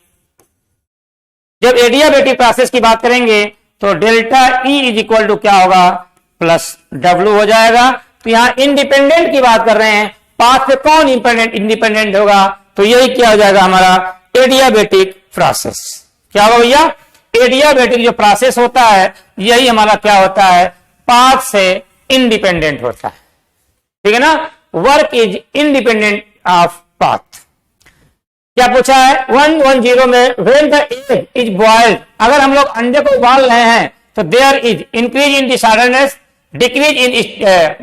जब एडियाबेटिक प्रोसेस की बात करेंगे तो delta E is equal to क्या होगा, प्लस W हो जाएगा। तो यहां इंडिपेंडेंट की बात कर रहे हैं, पाथ पे कौन इंडिपेंडेंट होगा, तो यही क्या हो जाएगा हमारा एडियाबेटिक प्रोसेस। क्या होगा भैया, एडियाबैटिक जो प्रोसेस होता है यही हमारा क्या होता है, पाथ से इंडिपेंडेंट होता है। ठीक है ना, work is independent of path. क्या पूछा है 110 में, when the egg is boiled, अगर हम लोग अंडे को उबाल रहे हैं तो there is increase in disorderness, decrease in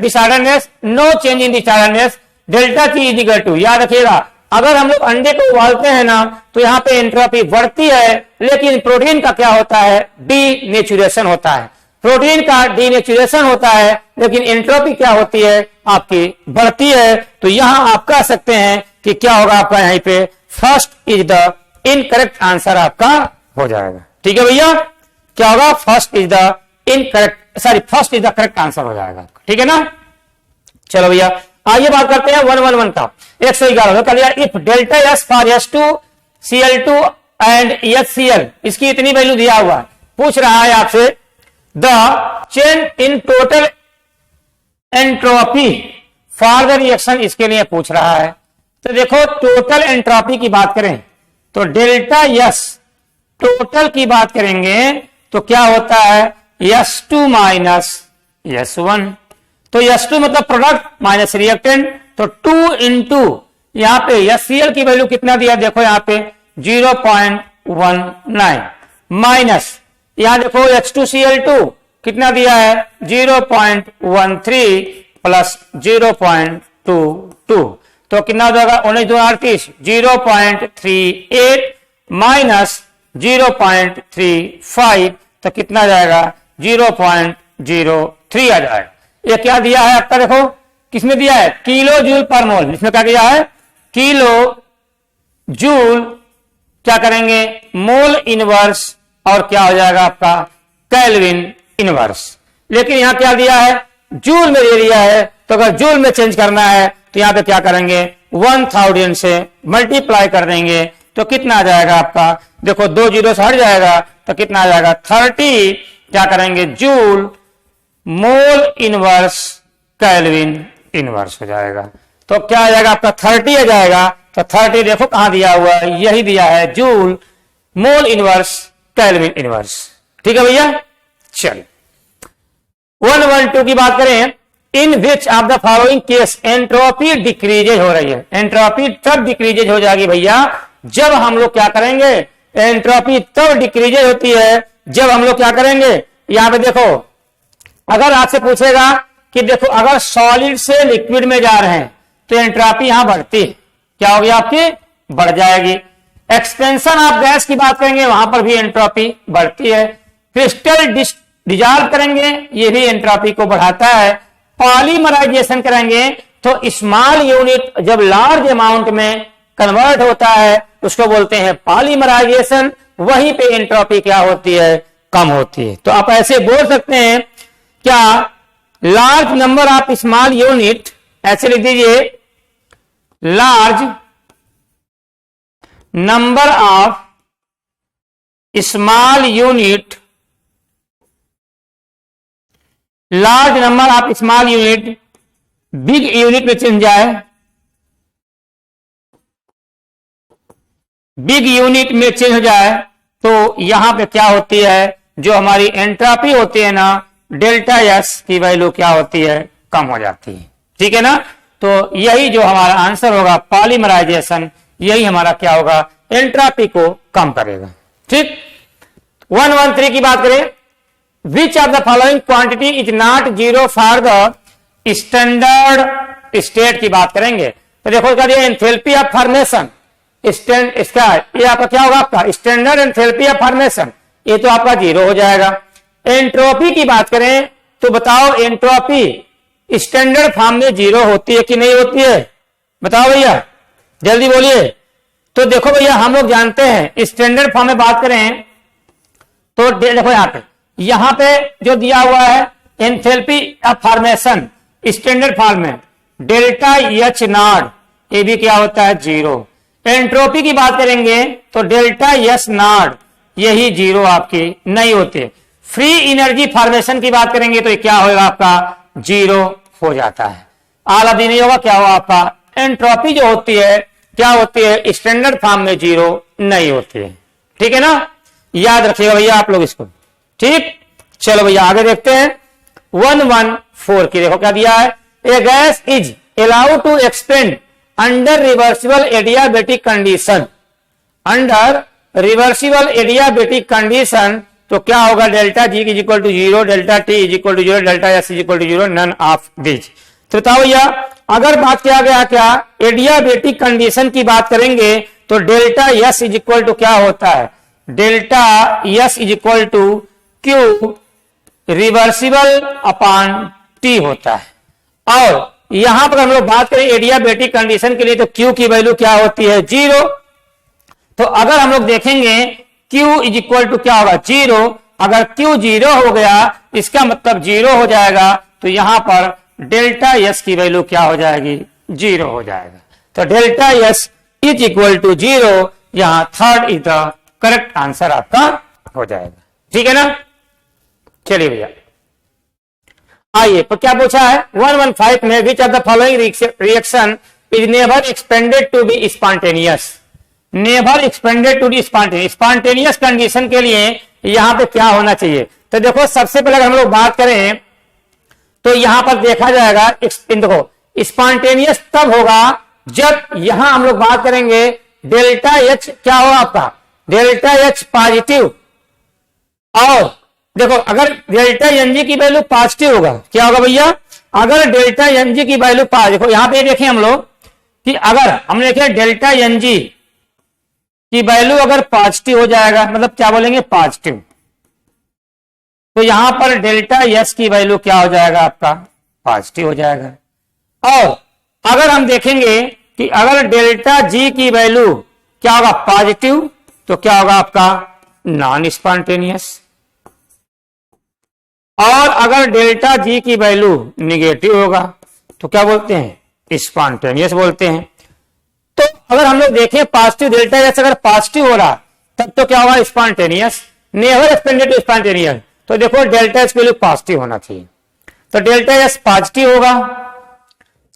disorderness, no change in disorderness, delta T is equal to, याद रखिएगा अगर हम लोग अंडे को उबालते हैं ना तो यहाँ पे एंट्रोपी बढ़ती है, लेकिन प्रोटीन का क्या होता है, डीनेचुरेशन होता है। प्रोटीन का डीनेचुरेशन होता है लेकिन एंट्रोपी क्या होती है, आपकी बढ़ती है। तो यहां आप कह सकते हैं कि क्या होगा आपका, यहीं पे first is the incorrect answer आपका हो जाएगा। ठीक है भैया, क्या होगा, first is the incorrect, sorry first is the correct answer हो जाएगा। ठीक है ना, चलो भैया आइए बात करते हैं 111 का। 111 कर लिया, if delta S for H2Cl2 and HCl, इसकी इतनी वैल्यू दिया हुआ है, पूछ रहा है आपसे the change in total entropy for the reaction, इसके लिए पूछ रहा है। तो देखो टोटल एंट्रोपी की बात करें तो डेल्टा एस टोटल की बात करेंगे तो क्या होता है, S2 माइनस S1, तो S2 मतलब प्रोडक्ट माइनस रिएक्टेंट, तो 2 इंटू यहां पे HCl की वैल्यू कितना दिया, देखो यहां पे 0.19 माइनस यहां देखो H2Cl2 कितना दिया है 0.13 प्लस 0.22, तो कितना हो जाएगा 19 2 38, 0.38 माइनस 0.35, तो कितना जाएगा 0.03 आ जाएगा। ये क्या दिया है आपका, देखो किसमें दिया है, किलो जूल पर मोल, इसमें क्या दिया है, किलो जूल क्या करेंगे, मोल इनवर्स, और क्या हो जाएगा आपका केल्विन इनवर्स। लेकिन यहां क्या दिया है, जूल में दे दिया है, तो अगर जूल में चेंज करना है तो यहां पे क्या करेंगे 1000 से मल्टीप्लाई कर देंगे, तो कितना आ जाएगा आपका, देखो 2 जीरो से हट जाएगा तो कितना आ जाएगा 30, क्या करेंगे joule mole inverse kelvin inverse हो जाएगा। तो क्या आ जाएगा आपका 30 आ जाएगा, तो 30 देखो कहां दिया हुआ है, यही दिया है joule mole inverse kelvin inverse. ठीक है भैया, चलिए 112 की बात करें, in which of the following case entropy decreases हो रही है। एंट्रोपी तब डिक्रीजेज हो जाएगी भैया जब हम लोग क्या करेंगे, एंट्रोपी तब डिक्रीजेज होती है जब हम लोग क्या करेंगे, यहां पे देखो अगर आपसे पूछेगा कि देखो अगर सॉलिड से लिक्विड में जा रहे हैं तो एंट्रोपी यहां बढ़ती है, क्या होगी आपकी, बढ़ जाएगी। एक्सपेंशन ऑफ गैस की बात करेंगे वहां पर भी एंट्रोपी बढ़ती है। क्रिस्टल डिसॉल्व करेंगे ये भी एंट्रोपी को बढ़ाता है। पॉलीमराइजेशन करेंगे तो स्मॉल यूनिट जब लार्ज अमाउंट में कन्वर्ट होता है उसको बोलते हैं पॉलीमराइजेशन, वहीं पे एंट्रोपी क्या होती है, कम होती है। तो आप ऐसे बोल सकते हैं क्या, large number of small unit, ऐसे लिख दीजिए large number of small unit, large number of small unit big unit में चेंज जाए, बिग यूनिट में चेंज हो जाए तो यहां पे क्या होती है, जो हमारी एंट्रोपी होती है ना डेल्टा एस की वैल्यू क्या होती है, कम हो जाती है। ठीक है ना, तो यही जो हमारा आंसर होगा पॉलीमराइजेशन, यही हमारा क्या होगा, एंट्रोपी को कम करेगा। ठीक, 113 की बात करें, विच of the following quantity is not zero for the standard state की बात करेंगे तो देखो क्या दिया, एंथैल्पी ऑफ फॉर्मेशन, इसका ये आपका क्या होगा, आपका स्टैंडर्ड एंथैल्पी ऑफ फॉर्मेशन, ये तो आपका 0 हो जाएगा। एंट्रोपी की बात करें तो बताओ एंट्रोपी स्टैंडर्ड फॉर्म में 0 होती है कि नहीं होती है, बताओ भैया जल्दी बोलिए। तो देखो भैया हम लोग जानते हैं स्टैंडर्ड फॉर्म में बात करें तो देखो यहां पे जो दिया हुआ है enthalpy of formation standard form में डेल्टा एच नॉट, ये भी क्या होता है 0। एंट्रोपी की बात करेंगे तो डेल्टा एस नॉट, यही 0 आपकी नहीं होती। फ्री एनर्जी फॉर्मेशन की बात करेंगे तो ये क्या होगा आपका 0 हो जाता है। आला दी नहीं होगा, क्या होगा आपका एंट्रोपी जो होती है क्या होती है, स्टैंडर्ड फॉर्म में 0 नहीं होती है। ठीक है ना, याद रखिएगा भैया आप लोग इसको। ठीक, चलो भैया आगे देखते हैं। 114 की देखो क्या दिया है, a gas is allowed to expand under reversible adiabatic condition. Under reversible adiabatic condition तो क्या होगा, delta G is equal to 0, delta T is equal to 0, delta S is equal to 0, none of this. तो बताओ भैया अगर बात किया गया क्या एडियाबेटिक कंडीशन की बात करेंगे तो delta S is equal to क्या होता है, delta S is equal to Q reversible upon T होता है। और यहां पर हम लोग बात करें एडियाबेटिक कंडीशन के लिए तो क्यू की वैल्यू क्या होती है, 0। तो अगर हम लोग देखेंगे Q इज इक्वल टू क्या होगा, 0। अगर Q 0 हो गया इसका मतलब 0 हो जाएगा, तो यहां पर डेल्टा S की वैल्यू क्या हो जाएगी, 0 हो जाएगा। तो delta S is equal to 0, यहां third is the correct answer आपका हो जाएगा। ठीक है ना, चलिए भैया आइए तो क्या पूछा है 115 में, which of the following reaction is never expected to be spontaneous. Never expected to be spontaneous, spontaneous condition के लिए यहां पे क्या होना चाहिए। तो देखो सबसे पहले अगर हम लोग बात करें तो यहां पर देखा जाएगा, देखो स्पॉन्टेनियस तब होगा जब यहां हम लोग बात करेंगे डेल्टा एच क्या होगा आपका, डेल्टा एच पॉजिटिव। और देखो अगर डेल्टा एन जी की वैल्यू पॉजिटिव होगा, क्या होगा भैया, अगर डेल्टा एन जी की वैल्यू देखो यहां पे देखें हम लोग कि अगर हमने देखे डेल्टा एन जी की वैल्यू अगर पॉजिटिव हो जाएगा, मतलब क्या बोलेंगे पॉजिटिव, तो यहां पर डेल्टा एस की वैल्यू क्या हो जाएगा आपका, पॉजिटिव हो जाएगा। और अगर हम देखेंगे कि अगर डेल्टा जी की वैल्यू क्या होगा पॉजिटिव, तो क्या होगा आपका नॉन स्पॉन्टेनियस। और अगर डेल्टा जी की वैल्यू निगेटिव होगा तो क्या बोलते हैं, स्पॉन्टेनियस बोलते हैं। तो अगर हम लोग देखें पॉजिटिव डेल्टा एस अगर पॉजिटिव हो रहा तब तो क्या होगा, spontaneous. Never expected to spontaneous, तो देखो डेल्टा एस की वैल्यू पॉजिटिव होना चाहिए, तो डेल्टा एस पॉजिटिव होगा।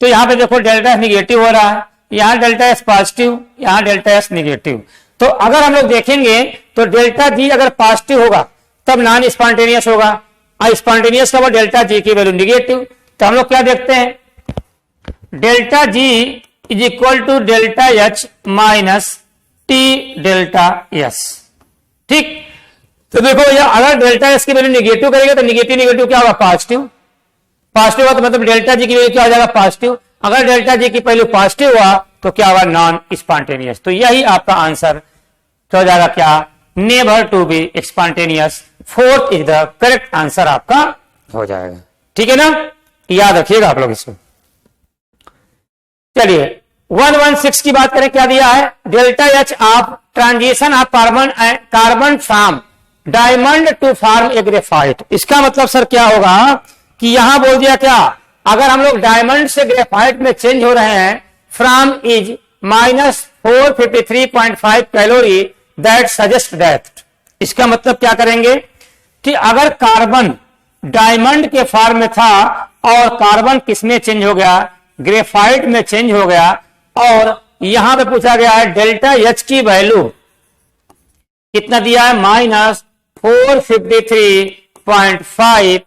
तो यहां पे देखो डेल्टा एस निगेटिव हो रहा है, यहां डेल्टा एस पॉजिटिव, यहां डेल्टा एस निगेटिव। तो अगर हम लोग देखेंगे तो डेल्टा जी अगर पॉजिटिव होगा तब नॉन स्पॉन्टेनियस होगा, और स्पॉन्टेनियस का वो डेल्टा जी की वैल्यू निगेटिव। तो हम लोग क्या देखते हैं, delta G is equal to delta H minus T delta S. ठीक, तो देखो भैया अगर डेल्टा एस की वैल्यू निगेटिव करेगा तो निगेटिव क्या होगा, पॉजिटिव। पॉजिटिव हुआ तो मतलब डेल्टा जी की वैल्यू क्या हो जाएगा, पॉजिटिव। अगर डेल्टा जी की वैल्यू पॉजिटिव हुआ तो क्या होगा, नॉन स्पॉन्टेनियस। तो यही आपका आंसर हो जाएगा क्या, never to be spontaneous. Fourth is the correct answer आपका हो जाएगा। ठीक है ना, याद रखिएगा आप लोग इसको। चलिए 116 की बात करें, क्या दिया है, delta H of transition of carbon from diamond to form a graphite. इसका मतलब सर क्या होगा कि यहां बोल दिया क्या, अगर हम लोग डायमंड से ग्रेफाइट में चेंज हो रहे हैं, from is -453.5 calorie that suggest that. इसका मतलब क्या करेंगे कि अगर कार्बन डायमंड के फॉर्म में था और कार्बन किसमें चेंज हो गया, ग्रेफाइट में चेंज हो गया, और यहां पे पूछा गया है डेल्टा एच की वैल्यू कितना दिया है, -453.5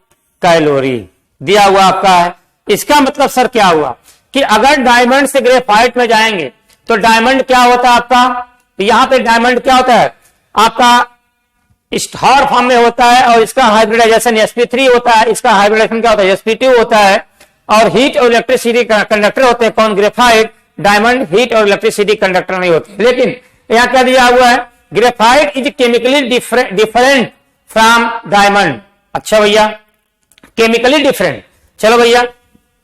कैलोरी दिया हुआ आपका है। इसका मतलब सर क्या हुआ कि अगर डायमंड से ग्रेफाइट में जाएंगे तो डायमंड क्या होता है आपका, यहां पे डायमंड क्या होता है आपका, स्टार फॉर्म में होता है, और इसका हाइब्रिडाइजेशन sp3 होता है, इसका हाइब्रिडाइजेशन क्या होता है, sp2 होता है, और हीट और इलेक्ट्रिसिटी कंडक्टर होते हैं कौन, ग्रेफाइट। डायमंड हीट और इलेक्ट्रिसिटी कंडक्टर नहीं होते। लेकिन यहां क्या दिया हुआ है, graphite is chemically different from diamond. अच्छा भैया, केमिकली डिफरेंट, चलो भैया,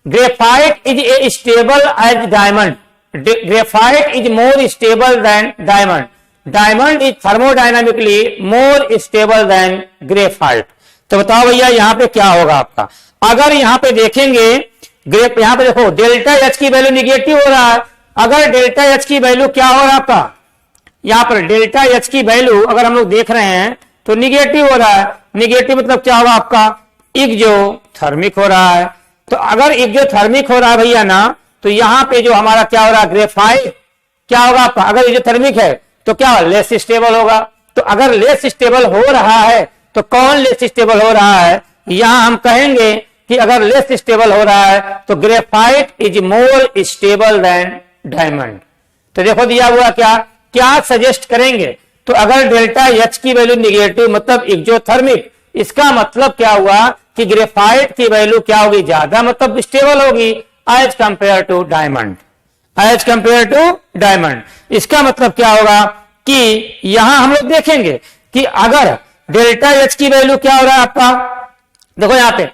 graphite is a stable as diamond, graphite is more stable than diamond, diamond is thermodynamically more stable than graphite. तो बताओ भैया यहां पे क्या होगा आपका, अगर यहां पे देखेंगे यहां पे देखो डेल्टा एच की वैल्यू निगेटिव हो रहा है, अगर डेल्टा एच की वैल्यू क्या हो रहा है आपका, यहां पर डेल्टा एच की वैल्यू अगर हम लोग देख रहे हैं तो निगेटिव हो रहा है। निगेटिव मतलब क्या होगा आपका, एक्सोथर्मिक हो रहा है। तो अगर एक्सोथर्मिक हो रहा है भैया ना, तो यहां पे जो हमारा क्या हो रहा है, ग्रेफाइट क्या होगा आपका, अगर एक्सोथर्मिक है तो क्या लेस स्टेबल होगा। तो अगर लेस स्टेबल हो रहा है तो कौन लेस स्टेबल हो रहा है? यहां हम कहेंगे कि अगर लेस स्टेबल हो रहा है तो graphite is more stable than diamond. तो देखो दिया हुआ क्या सजेस्ट करेंगे? तो अगर डेल्टा एच की वैल्यू निगेटिव मतलब एक्सोथर्मिक, इसका मतलब क्या हुआ कि ग्रेफाइट की वैल्यू क्या होगी? ज्यादा, मतलब स्टेबल होगी as compare to diamond, as compare to diamond. इसका मतलब क्या होगा कि यहां हम लोग देखेंगे कि अगर डेल्टा एच की वैल्यू क्या हो रहा है आपका, देखो यहां पे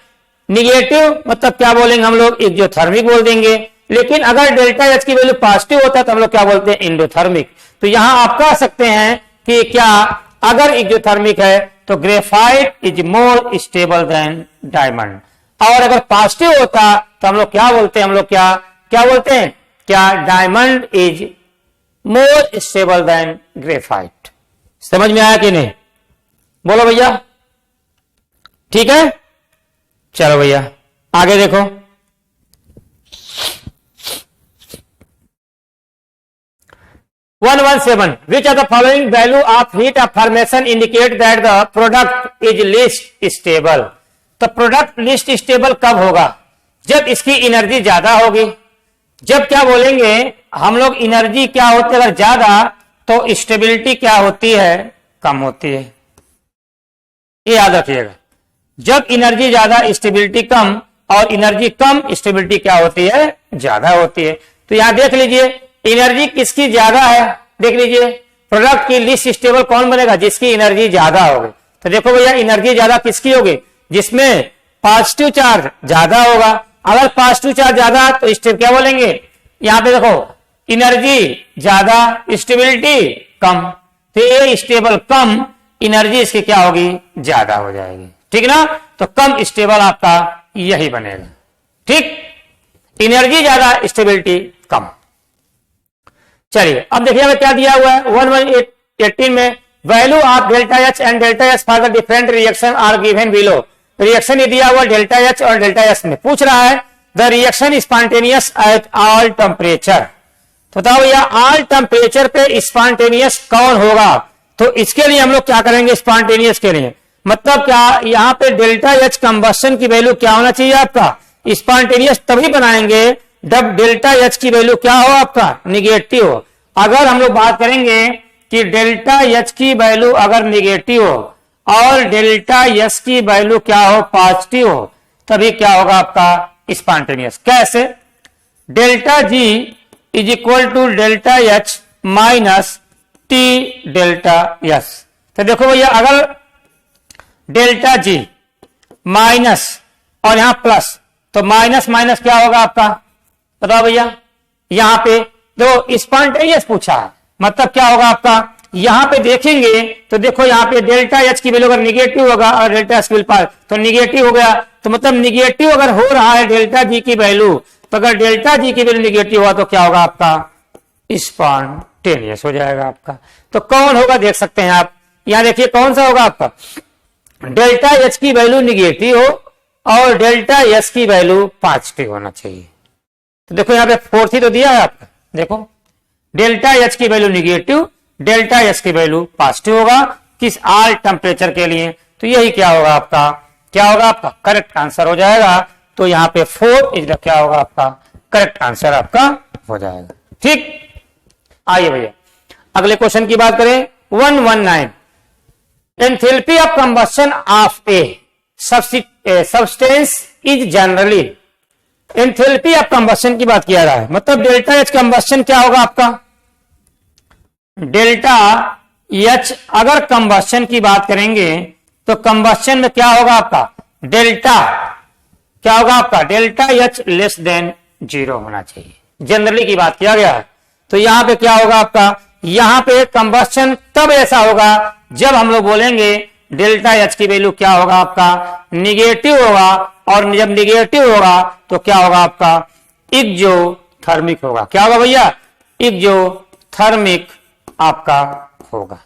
निगेटिव मतलब क्या बोलेंगे हम लोग? एक्सोथर्मिक बोल देंगे। लेकिन अगर डेल्टा एच की वैल्यू पॉजिटिव होता है तो हम लोग क्या बोलते हैं? एंडोथर्मिक। तो यहां आप कह सकते हैं कि क्या अगर एक्सोथर्मिक है तो graphite is more stable than diamond, और अगर पॉजिटिव होता तो हम लोग क्या बोलते हैं? हम लोग क्या बोलते हैं? क्या diamond is more stable than graphite. समझ में आया कि नहीं? बोलो भैया, ठीक है। चलो भैया आगे देखो। Which of the following value of heat of formation indicate that the product is least stable? तो प्रोडक्ट लिस्ट स्टेबल कब होगा? जब इसकी एनर्जी ज्यादा होगी। जब क्या बोलेंगे हम लोग? एनर्जी क्या होती है अगर ज्यादा तो स्टेबिलिटी क्या होती है? कम होती है। ये याद रखिएगा, जब एनर्जी ज्यादा स्टेबिलिटी कम, और एनर्जी कम स्टेबिलिटी क्या होती है? ज्यादा होती है। तो यहां देख लीजिए एनर्जी किसकी ज्यादा है? देख लीजिए प्रोडक्ट की लिस्ट स्टेबल कौन बनेगा? जिसकी एनर्जी ज्यादा होगी। तो देखो भैया एनर्जी ज्यादा किसकी होगी? जिसमें पॉजिटिव चार्ज ज्यादा होगा। अगर पॉजिटिव चार्ज ज्यादा तो स्टेब क्या बोलेंगे? यहां पे देखो एनर्जी ज्यादा स्टेबिलिटी कम, तो ये स्टेबल कम, एनर्जी इसकी क्या होगी? ज्यादा हो जाएगी। ठीक ना? तो कम स्टेबल आपका यही बनेगा। ठीक, एनर्जी ज्यादा स्टेबिलिटी कम। चलिए अब देखिए हमें क्या दिया हुआ है 1118 में, value of delta H and delta S for the different reaction are given below. Reaction ये दिया हुआ डेल्टा एच और डेल्टा एस में, पूछ रहा है the reaction spontaneous at all temperature. तो बताओ भैया ऑल टेम्परेचर पे स्पॉन्टेनियस कौन होगा? तो इसके लिए हम लोग क्या करेंगे? स्पॉन्टेनियस के लिए मतलब क्या, यहाँ पे डेल्टा एच कंबशन की वैल्यू क्या होना चाहिए आपका? स्पॉन्टेनियस तभी बनाएंगे जब डेल्टा एच की वैल्यू क्या हो आपका? निगेटिव हो। अगर हम लोग बात करेंगे कि डेल्टा एच की वैल्यू अगर निगेटिव हो और डेल्टा एस की वैल्यू क्या हो? पॉजिटिव हो, तभी क्या होगा आपका? स्पॉन्टेनियस। कैसे? Delta G is equal to delta H minus T delta S. तो देखो भैया अगर डेल्टा जी माइनस और यहां प्लस, तो माइनस माइनस क्या होगा आपका? बताओ भैया। यहां पे जो स्पॉन्टेनियस पूछा है मतलब क्या होगा आपका? यहां पे देखेंगे तो देखो यहां पे डेल्टा एच की वैल्यू अगर निगेटिव होगा और डेल्टा एस की वैल्यू तो निगेटिव हो गया, तो मतलब निगेटिव अगर हो रहा है डेल्टा जी की वैल्यू, तो अगर डेल्टा जी की वैल्यू निगेटिव हुआ तो क्या होगा आपका? स्पॉन्टेनियस हो जाएगा आपका। तो कौन होगा देख सकते हैं आप, यहां देखिए कौन सा होगा आपका? डेल्टा एच की वैल्यू निगेटिव हो और डेल्टा एस की वैल्यू पॉजिटिव होना चाहिए। तो देखो यहां पे फोर्थ ही तो दिया है आपका, देखो डेल्टा एच की वैल्यू निगेटिव, डेल्टा एस की वैल्यू पॉजिटिव होगा किस? ऑल टेम्परेचर के लिए। तो यही क्या होगा आपका? क्या होगा आपका? करेक्ट आंसर हो जाएगा। तो यहां पे 4 इज क्या होगा आपका? करेक्ट आंसर आपका हो जाएगा। ठीक, आइए भैया अगले क्वेश्चन की बात करें 119। Enthalpy of combustion of a substance is generally. Enthalpy of combustion की बात किया रहा है, मतलब डेल्टा एच कंबशन क्या होगा आपका? डेल्टा एच अगर कंबशन की बात करेंगे तो कंबशन में क्या होगा आपका? डेल्टा क्या होगा आपका? डेल्टा एच लेस देन 0 होना चाहिए। जनरली की बात किया गया है। तो यहां पे क्या होगा आपका? यहां पे कंबशन तब ऐसा होगा जब हम लोग बोलेंगे डेल्टा एच की वैल्यू क्या होगा आपका? निगेटिव होगा, और जब निगेटिव होगा तो क्या होगा आपका? एक्सोथर्मिक होगा। क्या होगा भैया? एक्सोथर्मिक आपका होगा।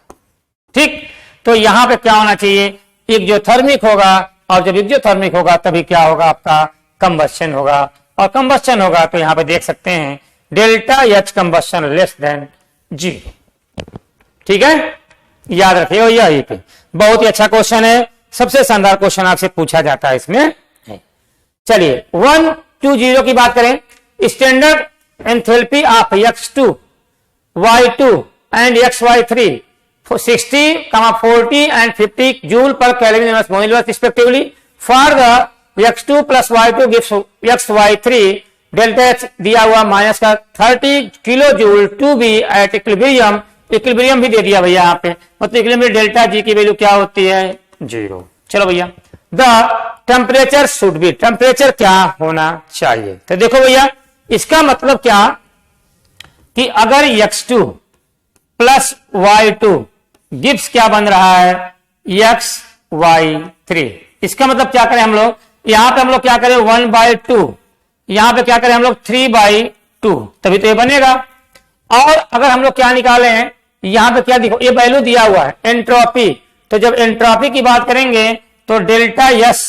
ठीक, तो यहां पे क्या होना चाहिए? एक्सोथर्मिक होगा, और जब एक्सोथर्मिक होगा तभी क्या होगा आपका? कंबशन होगा, और कंबशन होगा तो यहां पे देख सकते हैं delta H combustion less than 0। ठीक है, याद रखिएगा यही पे। बहुत ही अच्छा क्वेश्चन है, सबसे शानदार क्वेश्चन आपसे पूछा जाता है इसमें। चलिए 1 2 0 की बात करें। Standard enthalpy of x2 y2 and xy3 60, 40 and 50 joule per kelvin inverse mole inverse respectively for the x2 plus y2 gives xy3 delta H दिया हुआ माइनस का 30 kilo joule to be at equilibrium. Equilibrium भी दे दिया भैया यहाँ पे, मतलब इक्विलिब्रियम में डेल्टा जी की वैल्यू क्या होती है 0। चलो भैया the temperature should be, temperature क्या होना चाहिए। तो देखो भैया इसका मतलब क्या कि अगर x2 प्लस y2 गिव्स क्या बन रहा है xy3, इसका मतलब क्या करें हम लोग, यहां पे हम लोग क्या करें 1/2, यहां पे क्या करें हम लोग 3/2, तभी तो ये बनेगा। और अगर हम लोग क्या निकाले हैं, यहां पे क्या देखो ये वैल्यू दिया हुआ है एंट्रोपी, तो जब एंट्रोपी की बात करेंगे तो डेल्टा यस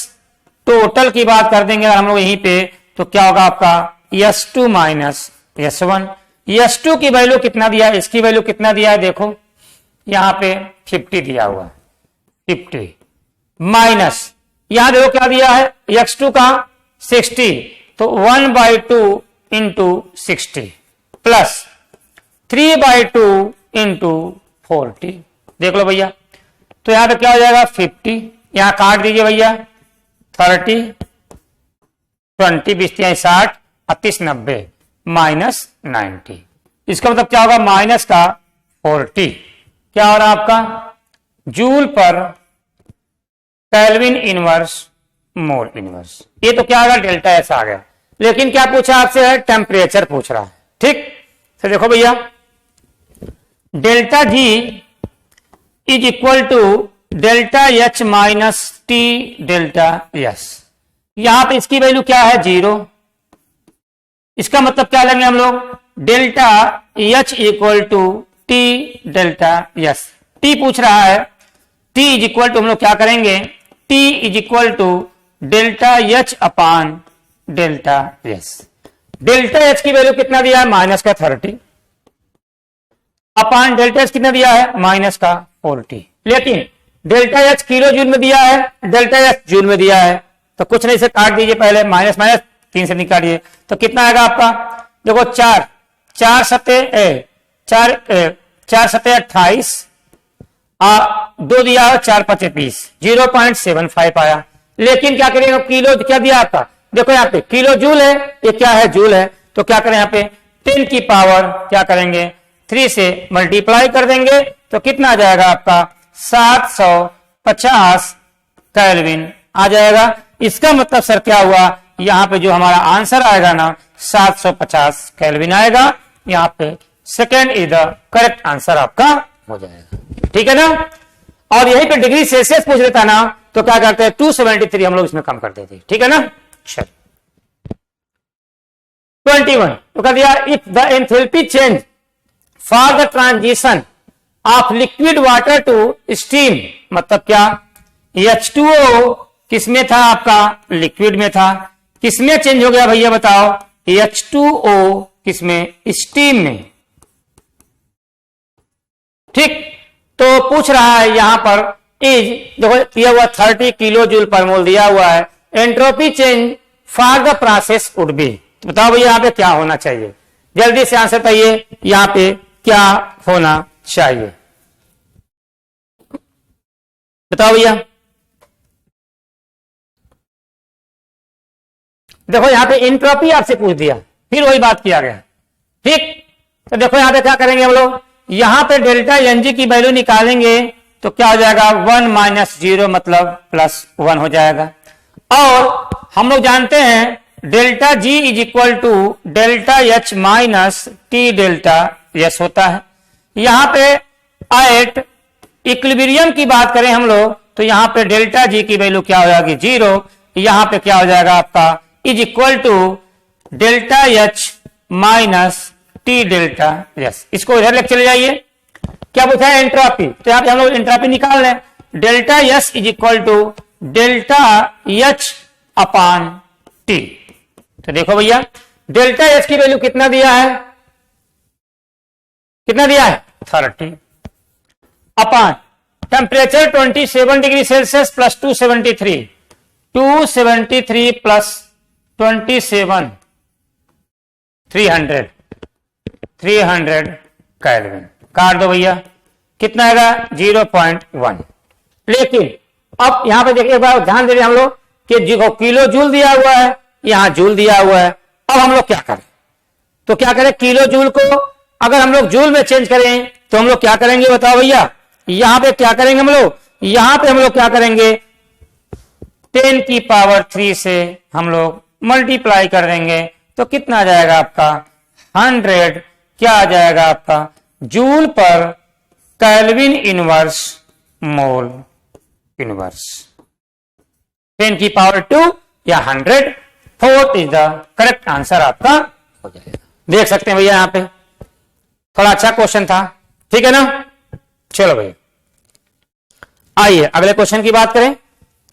टोटल की बात कर देंगे हम लोग यहीं पे, तो क्या होगा आपका S2 माइनस S1। S2 की वैल्यू कितना दिया है, इसकी वैल्यू कितना दिया है देखो यहां पे 50 दिया हुआ है, 50 माइनस यहां देखो क्या दिया है x2 का 60, तो 1/2 इंटू 60 प्लस 3/2 इंटू 40। देख लो भैया, तो यहां पे क्या हो जाएगा 50, यहां काट दीजिए भैया 30 20 20 60 38 90 माइनस 90, इसका मतलब क्या होगा माइनस का 40, क्या हो रहा है आपका joule per kelvin inverse mole inverse. ये तो क्या आ गया डेल्टा एस आ गया, लेकिन क्या पूछा आपसे है टेम्परेचर पूछ रहा है। ठीक, तो देखो भैया delta G is equal to delta H minus T delta S. यहां पे इसकी वैल्यू क्या है 0, इसका मतलब क्या लेंगे हम लोग delta H equal to T delta S. T पूछ रहा है, टी इज इक्वल टू हम लोग क्या करेंगे T is equal to delta H upon delta S. Delta H की वैल्यू कितना दिया है माइनस का 30 अपान डेल्टा एच कितना दिया है माइनस का 40, लेकिन डेल्टा एच किलो जूल में दिया है, डेल्टा एच जूल में दिया है, तो कुछ नहीं से काट दीजिए पहले, माइनस माइनस 3 से निकालिए, तो कितना आएगा आपका देखो 4 सत्ते 28 2 दिया है 4 5 20 0.75 आया। लेकिन क्या करेंगे किलो क्या दिया आपका, देखो यहाँ पे किलो जूल है, ये क्या है जूल है, तो क्या करें यहाँ पे 10 की पावर क्या करेंगे 3 से मल्टीप्लाई कर देंगे, तो कितना आ जाएगा आपका 750 केल्विन आ जाएगा। इसका मतलब सर क्या हुआ, यहाँ पे जो हमारा आंसर आएगा ना 750 केल्विन आएगा, यहाँ पे second is the correct answer आपका हो जाएगा। ठीक है ना, और यहीं पे डिग्री सेल्सियस पूछ लेता ना तो क्या करते हैं 273 हम लोग इसमें कम कर देते, ठीक है ना। चलिए 21 तो कर दिया if the enthalpy change for the transition of liquid water to steam, मतलब क्या H2O किसमें था आपका लिक्विड में था, किसमें चेंज हो गया भैया बताओ H2O किसमें स्टीम में। ठीक, तो पूछ रहा है यहां पर इज देखो दिया हुआ 30 किलो जूल पर मोल दिया हुआ है, entropy change for the process would be, तो बताओ भैया यहां पे क्या होना चाहिए, जल्दी से आंसर बताइए यहां पे क्या होना चाहिए, बताओ भैया। देखो यहां पे एंट्रोपी आपसे पूछ दिया, फिर वही बात किया गया। ठीक, तो देखो यहां पे क्या करेंगे हम लोग, यहां पे डेल्टा एनजी की वैल्यू निकालेंगे तो क्या हो जाएगा 1 माइनस 0 मतलब +1 हो जाएगा। और हम लोग जानते हैं delta G is equal to delta H minus T delta S होता है। यहां पे एट इक्विलिब्रियम की बात करें हम लोग तो यहां पे डेल्टा जी की वैल्यू क्या हो जाएगी 0, यहां पे क्या हो जाएगा आपका is equal to delta H minus T delta S. इसको इधर लेके चले जाइए, क्या पूछा है एंट्रोपी, तो यहां पे हम लोग एंट्रोपी निकाल लें, delta S is equal to delta H upon T. तो देखो भैया डेल्टा एच की वैल्यू कितना दिया है, कितना दिया है 30 upon temperature 27 degree Celsius plus 273 plus 27 300 kelvin. काट दो भैया, कितना आएगा 0.1। लेकिन अब यहां पे देखिए, एक बार ध्यान दे रहे हम लोग कि जो किलो जूल दिया हुआ है, यहां जूल दिया हुआ है। अब हम लोग क्या करें, तो क्या करें, किलो जूल को अगर हम लोग जूल में चेंज करें तो हम लोग क्या करेंगे बताओ भैया। यहां पे क्या करेंगे हम लोग, यहां पे हम लोग क्या करेंगे 10 की पावर 3 से हम लोग मल्टीप्लाई कर देंगे तो कितना आ जाएगा आपका 100, क्या आ जाएगा आपका joule per kelvin inverse mole inverse. 10 की पावर 2 या 100, 4 इज द करेक्ट आंसर आपका हो जाएगा। देख सकते हैं भैया यहां पे थोड़ा अच्छा क्वेश्चन था, ठीक है ना। चलो भैया आइए अगले क्वेश्चन की बात करें,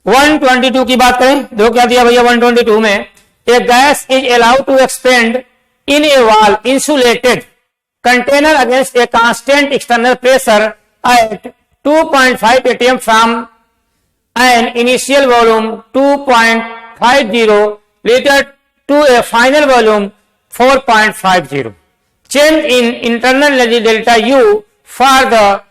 122 की बात करें। देखो क्या दिया भैया 122 में, a gas is allowed to expand in a wall insulated container against a constant external pressure at 2.5 atm from an initial volume 2.50 liter to a final volume 4.50. Change in internal energy delta U for the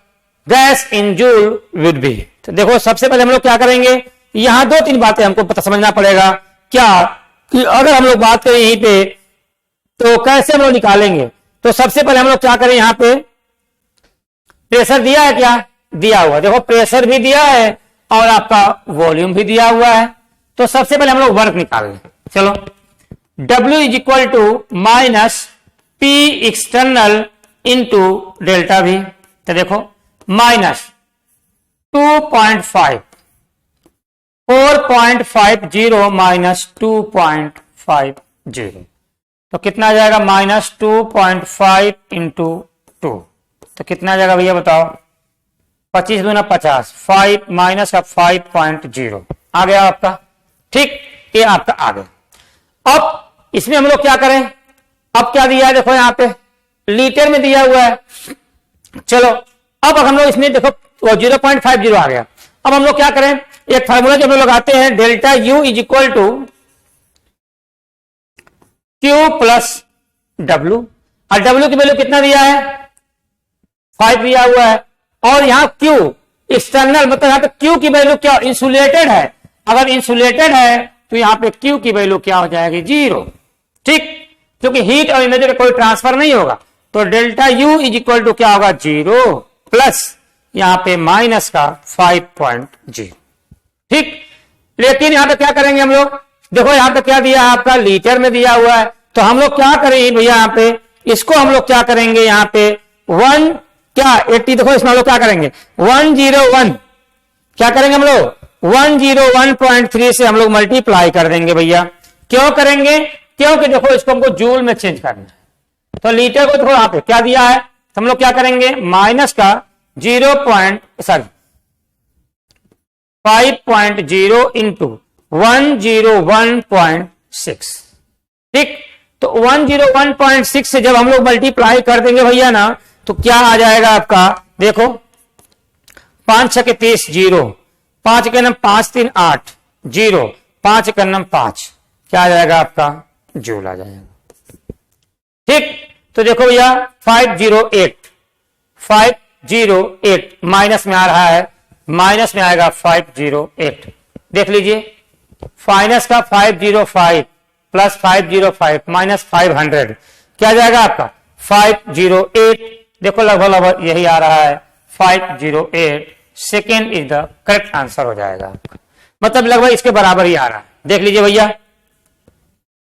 gas in joule would be. तो देखो सबसे पहले हम लोग क्या करेंगे, यहां 2-3 बातें हमको पता समझना पड़ेगा। क्या कि अगर हम लोग बात करें यहीं पे तो कैसे हम लोग निकालेंगे, तो सबसे पहले हम लोग क्या करें, यहां पे प्रेशर दिया है, क्या दिया हुआ, देखो प्रेशर भी दिया है और आपका वॉल्यूम भी दिया हुआ है। तो सबसे पहले हम लोग वर्क निकाल लें। चलो W is equal to minus P external into delta V। तो देखो माइनस 2.5 4.50 माइनस 2.50 तो कितना आ जाएगा माइनस 2.5 इंटू 2, तो कितना आ जाएगा भैया बताओ 25 दूना 50, 5 माइनस का 5.0 आ गया आपका, ठीक, ये आपका आ गया। अब इसमें हम लोग क्या करें, अब क्या दिया है देखो यहां पे लीटर में दिया हुआ है। चलो अब हम लोग इसमें देखो 0.50 आ गया। अब हम लोग क्या करें, एक फार्मूला जो हम लोग लगाते हैं, delta U is equal to Q plus W, और W की वैल्यू कितना दिया है 5 दिया हुआ है, और यहां Q एक्सटर्नल मतलब यहां पे Q की वैल्यू क्या इंसुलेटेड है, अगर इंसुलेटेड है तो यहां पे Q की वैल्यू क्या हो जाएगी 0, ठीक, क्योंकि हीट और एनर्जी का कोई ट्रांसफर नहीं होगा। तो delta U is equal to क्या होगा 0 प्लस यहां पे माइनस का 5.0, ठीक। लेकिन यहां पे क्या करेंगे हम लोग, देखो यहां पे क्या दिया है आपका लीटर में दिया हुआ है, तो हम लोग क्या करेंगे भैया यहां पे इसको हम लोग क्या करेंगे यहां पे 1 क्या 80, देखो इसमें हम लोग क्या करेंगे 101, क्या करेंगे हम लोग 101.3 से हम लोग मल्टीप्लाई कर देंगे भैया। क्यों करेंगे, क्योंकि देखो इसको हमको जूल में चेंज करना है, तो लीटर को देखो यहां पे क्या दिया है, तो हम लोग क्या करेंगे माइनस का 5.0 इंटू 101.6, ठीक। तो 101.6 से जब हम लोग मल्टीप्लाई कर देंगे भैया ना, तो क्या आ जाएगा आपका, देखो 5 6 के 30 0, 5 के नम 5 3 8 0, 5 के नम 5, क्या आ जाएगा आपका जूल आ जाएगा, ठीक। तो देखो भैया 508 माइनस में आ रहा है, माइनस में आएगा 508, देख लीजिए माइनस का 505 प्लस 505 माइनस 500 क्या जाएगा आपका 508, देखो लगभग यही आ रहा है 508, second is the correct answer हो जाएगा, मतलब लगभग इसके बराबर ही आ रहा है, देख लीजिए भैया।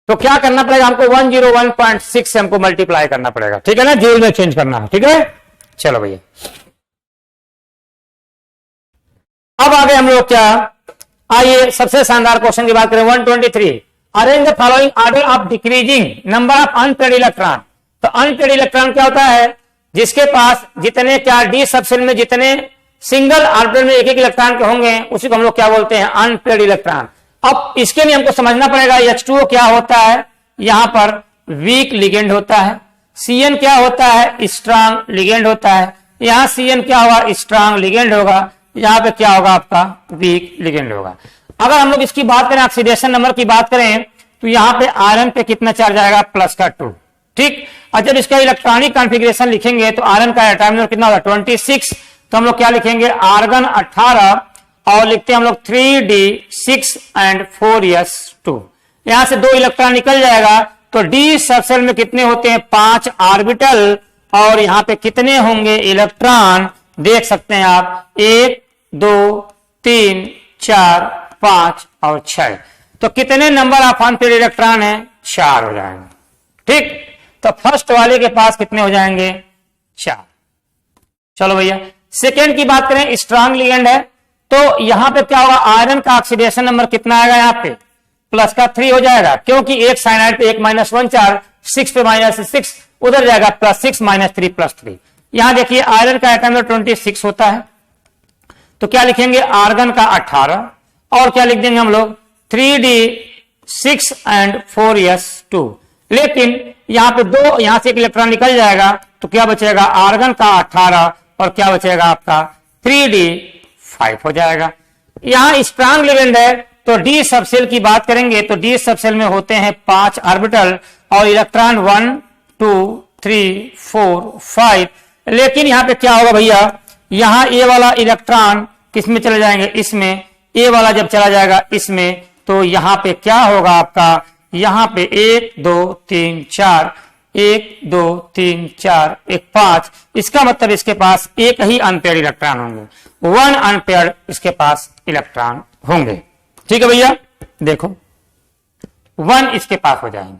तो क्या करना पड़ेगा हमको 101.6 से हमको मल्टीप्लाई करना पड़ेगा, ठीक है ना, जूल में चेंज करना है, ठीक है। चलो भैया अब आगे हम लोग क्या, आइए सबसे शानदार क्वेश्चन की बात करें 123, arrange the following order of decreasing number of unpaired electron. तो अनपेड इलेक्ट्रॉन क्या होता है, जिसके पास जितने क्या डी सबसेल में जितने सिंगल ऑर्बिटल में एक एक इलेक्ट्रॉन के होंगे उसी को हम लोग क्या बोलते हैं अनपेड इलेक्ट्रॉन। अब इसके लिए हमको समझना पड़ेगा H2O क्या होता है, यहां पर वीक लिगेंड होता है, Cn क्या होता है स्ट्रांग लिगेंड होता है, यहां Cn क्या होगा स्ट्रांग लिगेंड होगा, यहाँ पे क्या होगा आपका वीक लिगेंड होगा। अगर हम लोग इसकी बात करें, ऑक्सीडेशन नंबर की बात करें, तो यहाँ पे आयरन पे कितना चार्ज आएगा, प्लस का 2, ठीक। और जब इसका इलेक्ट्रॉनिक कॉन्फ़िगरेशन लिखेंगे तो आयरन का एटॉमिक नंबर कितना होगा, 26, तो हम लोग क्या लिखेंगे, आर्गन 18 और लिखते हैं हम लोग 3d6 एंड 4s2। यहां से 2 इलेक्ट्रॉन निकल जाएगा, तो डी सबसेल में कितने होते हैं, 5 ऑर्बिटल, और यहां पे कितने होंगे इलेक्ट्रॉन, देख सकते हैं आप, 1 2 3 4 5 और 6। तो कितने नंबर ऑफ अनपेयर्ड इलेक्ट्रॉन है, 4 हो जाएंगे, ठीक। तो फर्स्ट वाले के पास कितने हो जाएंगे, 4। चलो भैया, सेकेंड की बात करें, स्ट्रांग लिगेंड है, तो यहां पे क्या होगा, आयरन का ऑक्सीडेशन नंबर कितना आएगा, यहाँ पे प्लस का 3 हो जाएगा, क्योंकि एक साइनाइड पे 1 -1 4, 6 पे -6 उधर जाएगा, +6 -3 +3। यहां देखिए आयरन का एटम नंबर 26 होता है, तो क्या लिखेंगे, आर्गन का 18 और क्या लिख देंगे हम लोग, 3d6 एंड 4s2। लेकिन यहां पे 2, यहां से एक इलेक्ट्रॉन निकल जाएगा, तो क्या बचेगा, आर्गन का 18 और क्या बचेगा आपका 3d5 हो जाएगा। यहां स्ट्रांग लिगेंड है, तो डी सबसेल की बात करेंगे, तो डी सबसेल में होते हैं 5 ऑर्बिटल और इलेक्ट्रॉन 1 2 3 4 5। लेकिन यहां पे क्या होगा भैया, यहां ए वाला इलेक्ट्रॉन किसमें चले जाएंगे, इसमें, ए वाला जब चला जाएगा इसमें, तो यहां पे क्या होगा आपका, यहां पे 1 2 3 4, 1 2 3 4 1 5, इसका मतलब इसके पास एक ही अनपेयर्ड इलेक्ट्रॉन होंगे, 1 अनपेयर्ड इसके पास इलेक्ट्रॉन होंगे, ठीक है भैया। देखो 1 इसके पास हो जाएंगे।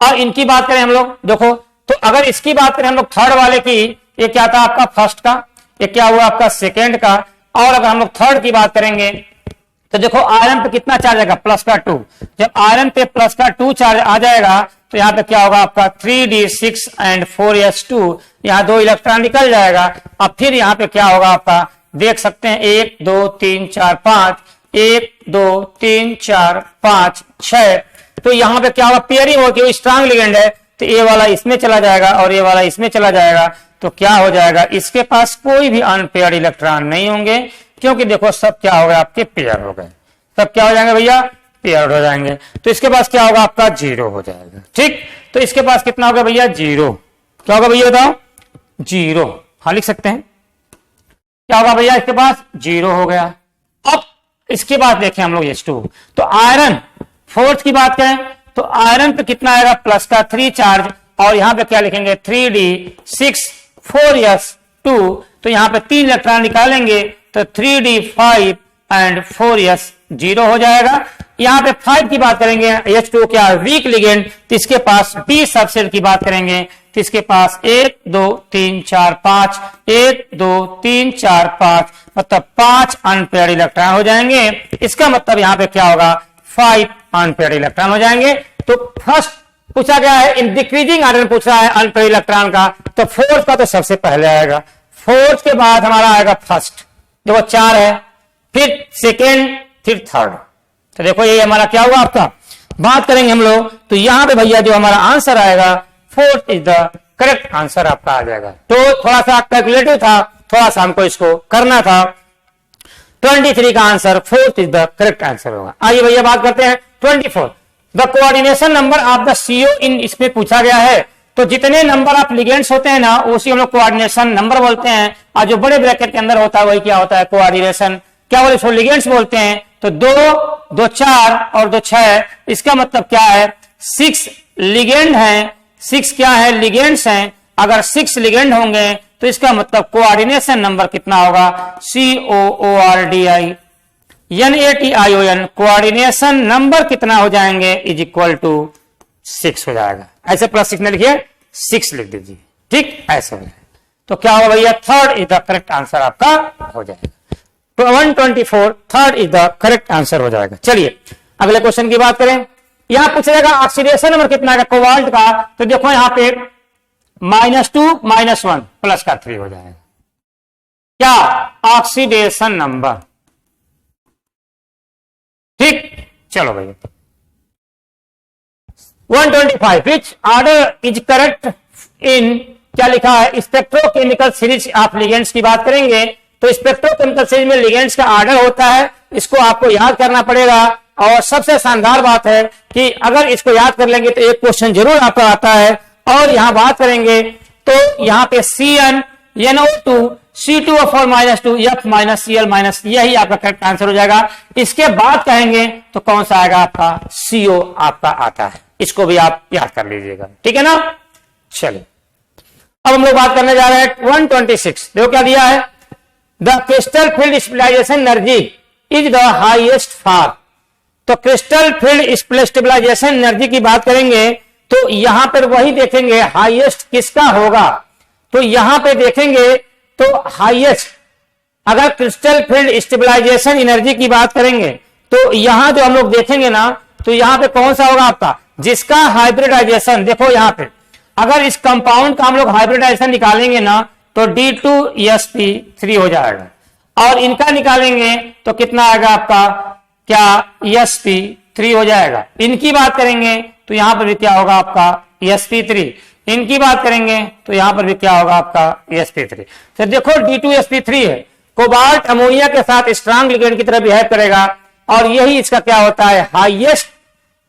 और इनकी बात करें हम लोग, देखो, तो अगर इसकी बात करें हम लोग थर्ड वाले की, ये क्या था आपका फर्स्ट का, ये क्या हुआ आपका सेकेंड का, और अगर हम लोग थर्ड की बात करेंगे तो देखो आयरन पे कितना चार्ज आएगा, प्लस का 2। जब आयरन पे प्लस का 2 चार्ज आ जाएगा, तो यहाँ पे क्या होगा आपका 3d6 एंड 4s2, यहाँ 2 इलेक्ट्रॉन निकल जाएगा। अब फिर यहाँ पे क्या होगा आपका, देख सकते हैं 1 2 3 4 5, 1 2 3 4 5 6। तो यहाँ पे क्या होगा, पेयरिंग होती है, स्ट्रांग लिगेंड है, तो ये वाला इसमें चला जाएगा और ये वाला इसमें चला जाएगा, तो क्या हो जाएगा, इसके पास कोई भी अनपेयर्ड इलेक्ट्रॉन नहीं होंगे, क्योंकि देखो सब क्या हो गए आपके पेयर हो गए, सब क्या हो जाएंगे भैया, पेयर हो जाएंगे। तो इसके पास क्या होगा आपका 0 हो जाएगा, ठीक। तो इसके पास कितना होगा भैया, 0। क्या होगा भैया बताओ, 0। हाँ लिख सकते हैं, क्या होगा भैया, इसके पास 0 हो गया। अब इसके बाद देखें हम लोग H2, तो आयरन फोर्थ की बात करें, तो आयरन पे कितना आएगा, प्लस का 3 चार्ज, और यहां पे क्या लिखेंगे, 3d6 4s2। तो यहां पे 3 इलेक्ट्रॉन निकालेंगे, तो 3d5 एंड 4s 0 हो जाएगा। यहां पे 5 की बात करेंगे, H2 क्या वीक लिगेंड, तो इसके पास डी सबसेल की बात करेंगे, तो इसके पास 1 2 3 4 5, 1 2 3 4 5, मतलब 5 अनपेयर्ड इलेक्ट्रॉन हो जाएंगे। इसका मतलब यहां पे क्या होगा, 5 अनपेयर्ड इलेक्ट्रॉन हो जाएंगे। तो फर्स्ट पूछा गया है, इन डिक्रीजिंग आयरन पूछा है अनपेयर्ड इलेक्ट्रॉन का, तो फोर्थ का तो सबसे पहले आएगा, फोर्थ के बाद हमारा आएगा फर्स्ट, देखो 4 है, फिर सेकेंड, फिर थर्ड। तो देखो ये हमारा क्या हुआ आपका, बात करेंगे हम लोग, तो यहां पे भैया जो हमारा आंसर आएगा, fourth is the correct answer आपका आ जाएगा। तो थोड़ा सा कैलकुलेटिव था, थोड़ा सा हमको इसको करना था। 23 का answer fourth is the correct answer होगा। आइए भैया बात करते हैं 24, the coordination number of the CO इन, इसमें पूछा गया है। तो जितने नंबर ऑफ लिगेंड्स होते हैं ना, उसी हम लोग कोऑर्डिनेशन नंबर बोलते हैं, और जो बड़े ब्रैकेट के अंदर होता है वही क्या होता है, कोऑर्डिनेशन क्या बोले, इसको लिगेंड्स बोलते हैं। तो 2 2 4 और 2 6, इसका मतलब क्या है, 6 लिगेंड है, 6 क्या है, लिगेंड्स हैं। अगर 6 लिगेंड होंगे तो इसका मतलब कोऑर्डिनेशन नंबर कितना होगा, COORDINATION, कोऑर्डिनेशन नंबर कितना हो जाएंगे, इज इक्वल टू 6 हो जाएगा। ऐसे +6 न लिखिए, 6 लिख दीजिए, ठीक, ऐसे हो जाएगा। तो क्या होगा भैया, third is the correct answer आपका हो जाएगा। तो 124 third is the correct answer हो जाएगा। चलिए अगले क्वेश्चन की बात करें, यहां पूछा जाएगा ऑक्सीडेशन नंबर कितना है कोबाल्ट का, तो देखो यहां पे -2 -1 प्लस का 3 हो जाएगा। क्या ऑक्सीडेशन नंबर, ठीक। चलो भैया 125, which order is correct in, क्या लिखा है, स्पेक्ट्रोकेमिकल सीरीज ऑफ लिगेंड्स की बात करेंगे, तो स्पेक्ट्रोकेमिकल सीरीज में लिगेंड्स का ऑर्डर होता है, इसको आपको याद करना पड़ेगा। और सबसे शानदार बात है कि अगर इसको याद कर लेंगे तो एक क्वेश्चन जरूर आपका आता है। और यहां बात करेंगे तो यहां पे Cn NO2 C2O4-2 F-Cl- यही आपका करेक्ट आंसर हो जाएगा। इसके बाद कहेंगे तो कौन सा आएगा आपका CO आपका आता है, इसको भी आप याद कर लीजिएगा, ठीक है ना। चलिए अब हम लोग बात करने जा रहे हैं 126। देखो क्या दिया है, the crystal field stabilisation energy is the highest for. तो क्रिस्टल फील्ड स्टेबलाइजेशन एनर्जी की बात करेंगे तो यहां पर वही देखेंगे हाईएस्ट किसका होगा। तो यहां पे देखेंगे तो हाईएस्ट, अगर क्रिस्टल फील्ड स्टेबलाइजेशन एनर्जी की बात करेंगे तो यहां जो हम लोग देखेंगे ना, तो यहां पे कौन सा होगा आपका, जिसका हाइब्रिडाइजेशन, देखो यहां पे अगर इस कंपाउंड का हम लोग हाइब्रिडाइजेशन निकालेंगे ना तो D2sp3 हो जाएगा, और इनका निकालेंगे तो कितना आएगा आपका, क्या sp3 हो जाएगा। इनकी बात करेंगे तो यहां पर भी क्या होगा आपका sp3, इनकी बात करेंगे तो यहां पर भी क्या होगा आपका sp3। तो देखो D2sp3 है, कोबाल्ट अमोनिया के साथ स्ट्रांग लिगेंड की तरह बिहेव करेगा, और यही इसका क्या होता है, highest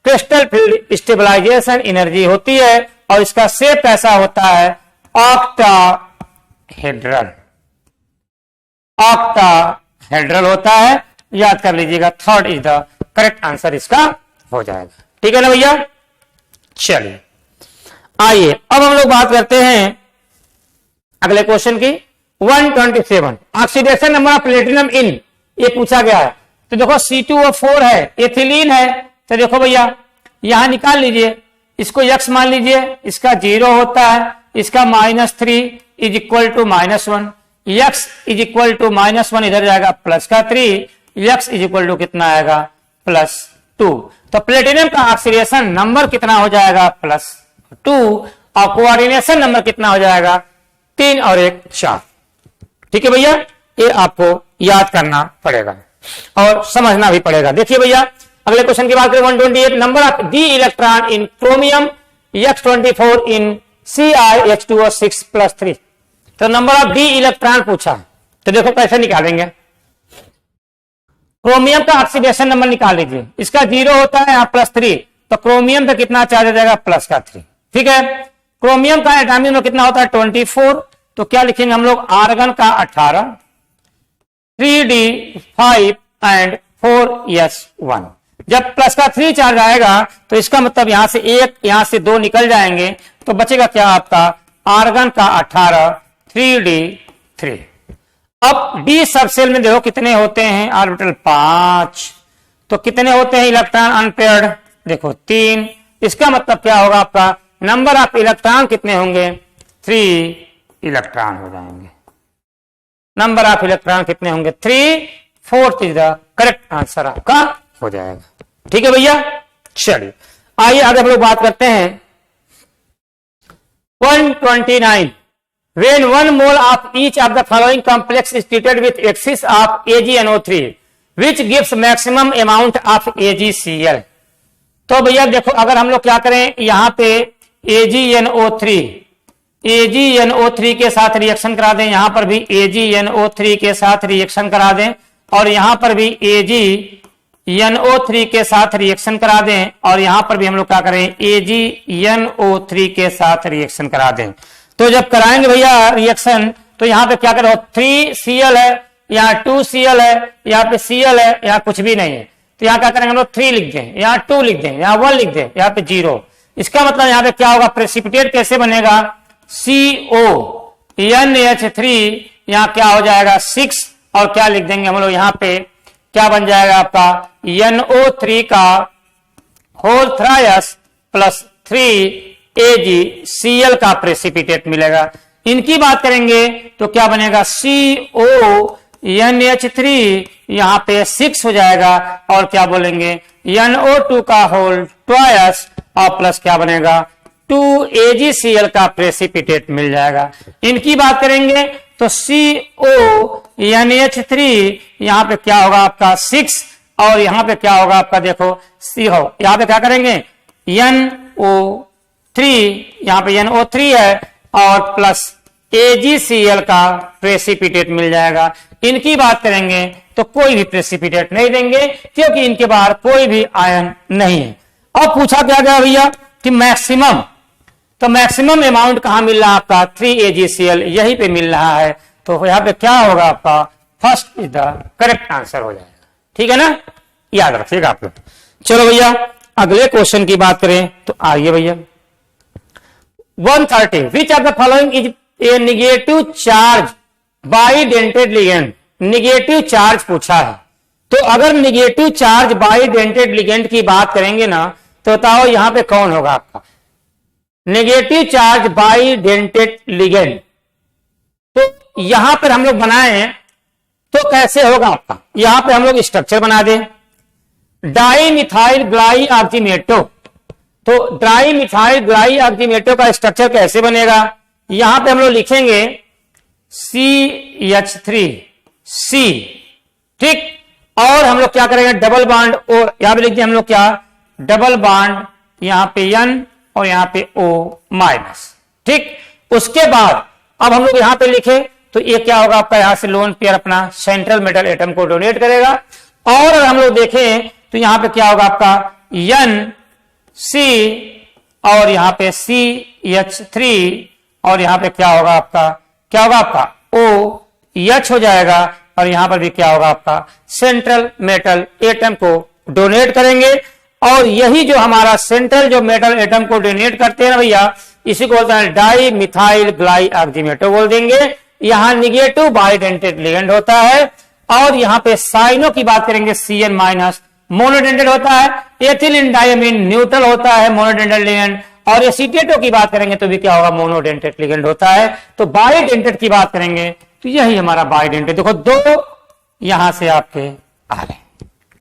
crystal field stabilisation energy होती है। और इसका शेप कैसा होता है, ऑक्टाहेड्रल, ऑक्टाहेड्रल होता है, याद कर लीजिएगा। Third is the correct answer इसका हो जाएगा, ठीक है ना भैया। चलिए आइए अब हम लोग बात करते हैं अगले क्वेश्चन की 127। ऑक्सीडेशन नंबर ऑफ प्लेटिनम इन, ये पूछा गया है। तो देखो C2O4 है, एथिलीन है, तो देखो भैया यहां निकाल लीजिए, इसको x मान लीजिए, इसका 0 होता है, इसका -3 is equal to -1, x is equal to -1 इधर जाएगा प्लस का 3, x इज इक्वल टू कितना आएगा +2। तो प्लेटिनम का ऑक्सीडेशन नंबर कितना हो जाएगा +2, और कोऑर्डिनेशन नंबर कितना हो जाएगा 3 और 1 4। ठीक है भैया, ये आपको याद करना पड़ेगा और समझना भी पड़ेगा। देखिए भैया अगले क्वेश्चन की बात करें 128, number of D electron in chromium X24 in CiH2O6+3। तो नंबर ऑफ डी इलेक्ट्रॉन पूछा, तो देखो कैसे निकालेंगे। क्रोमियम का ऑक्सीडेशन नंबर निकाल लीजिए, इसका 0 होता है यहाँ +3, तो क्रोमियम पे कितना चार्ज आ जाएगा +3। ठीक है, क्रोमियम का एटॉमिक नंबर कितना होता है 24, तो क्या लिखेंगे हम लोग, आर्गन का 18, 3d5 एंड 4s1। जब प्लस का 3 चार्ज आएगा तो इसका मतलब यहां से 1 यहां से 2 निकल जाएंगे, तो बचेगा क्या आपका, आर्गन का 18 3d3। अब डी सबसेल में देखो कितने होते हैं, ऑर्बिटल 5, तो कितने होते हैं इलेक्ट्रॉन अनपेयर्ड, देखो 3। इसका मतलब क्या होगा आपका, नंबर ऑफ इलेक्ट्रॉन कितने होंगे 3 इलेक्ट्रॉन हो जाएंगे। नंबर ऑफ इलेक्ट्रॉन कितने होंगे 3, 4 इज द करेक्ट आंसर आपका हो जाएगा। ठीक है भैया, चलिए आइए आगे हम लोग बात करते हैं 129। When 1 mole of each of the following complex is treated with excess of AgNO3, which gives maximum amount of AgCl। तो भैया देखो अगर हम लोग क्या करें, यहां पे AgNO3 के साथ रिएक्शन करा दें, यहां पर भी AgNO3 के साथ रिएक्शन करा दें, और यहां पर भी AgNO3 के साथ रिएक्शन करा दें, और यहां पर भी हम लोग क्या करें, AgNO3 के साथ रिएक्शन करा दें। तो जब कराएंगे भैया रिएक्शन, तो यहां पे क्या करो, 3Cl है, यहाँ 2Cl है, यहाँ पे Cl है, यहाँ कुछ भी नहीं है, तो यहाँ क्या करेंगे हम लोग 3 लिख दें, यहाँ 2 लिख दें, यहाँ 1 लिख दें, यहाँ पे 0। इसका मतलब यहाँ पे क्या होगा, प्रेसिपिटेट कैसे बनेगा, CONH3, यहाँ क्या हो जाएगा 6, और क्या लिख देंगे हम लोग, यहाँ पे क्या बन जाएगा आपका NO3 का होल थ्रायस प्लस 3AgCl का प्रेसिपिटेट मिलेगा। इनकी बात करेंगे तो क्या बनेगा, CONH3, यहाँ पे 6 हो जाएगा, और क्या बोलेंगे NO2 का होल ट्वाइस, और प्लस क्या बनेगा 2AgCl का प्रेसिपिटेट मिल जाएगा। इनकी बात करेंगे तो CONH3, यहां पे क्या होगा आपका 6, और यहां पे क्या होगा आपका, देखो CO, यहां पे क्या करेंगे NO3, यहां पे NO3 है, और प्लस AgCl का प्रेसिपिटेट मिल जाएगा। इनकी बात करेंगे तो कोई भी प्रेसिपिटेट नहीं देंगे, क्योंकि इनके बाहर कोई भी आयन नहीं है। अब पूछा क्या गया भैया कि मैक्सिमम, तो मैक्सिमम अमाउंट कहां मिल रहा है आपका 3AgCl, यहीं पे मिल रहा है। तो यहां पे क्या होगा आपका, first is the correct answer हो जाएगा। ठीक है ना, याद रखिएगा आप लोग। चलो भैया अगले क्वेश्चन की बात करें तो आइए भैया 130, विच of the following is a negative charge bidentate ligand. Negative charge पूछा है, तो अगर निगेटिव चार्ज बाइडेंटेड लिगेंड की बात करेंगे ना, तो बताओ यहां पे कौन होगा आपका नेगेटिव चार्ज बाइडेंटेड लिगेंड। तो यहां पर हम लोग बनाए हैं तो कैसे होगा आपका, यहां पे हम लोग स्ट्रक्चर बना दें, डाइमिथाइल ग्लाइऑक्सीमेटो। तो डाइमिथाइल ग्लाइऑक्सीमेटो का स्ट्रक्चर कैसे बनेगा, यहां पे हम लोग लिखेंगे CH3C, ठीक। और हम लोग क्या करेंगे, डबल बॉन्ड ओ, यहां पे लिखते हैं हम लोग क्या, डबल बॉन्ड यहां पे N और यहां पे O-, ठीक। उसके बाद अब हम लोग यहां पे लिखे तो ये क्या होगा आपका, यहां से लोन पेयर अपना सेंट्रल मेटल एटम को डोनेट करेगा। और अगर हम लोग देखें तो यहां पे क्या होगा आपका NC और यहां पे CH3 और यहां पे क्या होगा आपका, क्या होगा आपका OH हो जाएगा। और यहां पर भी क्या होगा आपका सेंट्रल मेटल एटम को डोनेट करेंगे। और यही जो हमारा सेंट्रल जो मेटल एटम को डोनेट करते हैं ना भैया, इसी को बोलते हैं डाई मिथाइल ग्लाइऑक्सीमेटो बोल देंगे। यहां निगेटिव बाइडेंटेड लिगेंड होता है। और यहां पे साइनो की बात करेंगे CN- मोनोडेंटेड होता है। एथिलीन डायमीन न्यूट्रल होता है मोनोडेंटेड लिगेंड। और एसीटेटो की बात करेंगे तो भी क्या होगा, मोनोडेंटेड लिगेंड होता है। तो बाइडेंटेड की बात करेंगे तो यही हमारा बाइडेंटेड, देखो दो यहां से आपके आ रहे,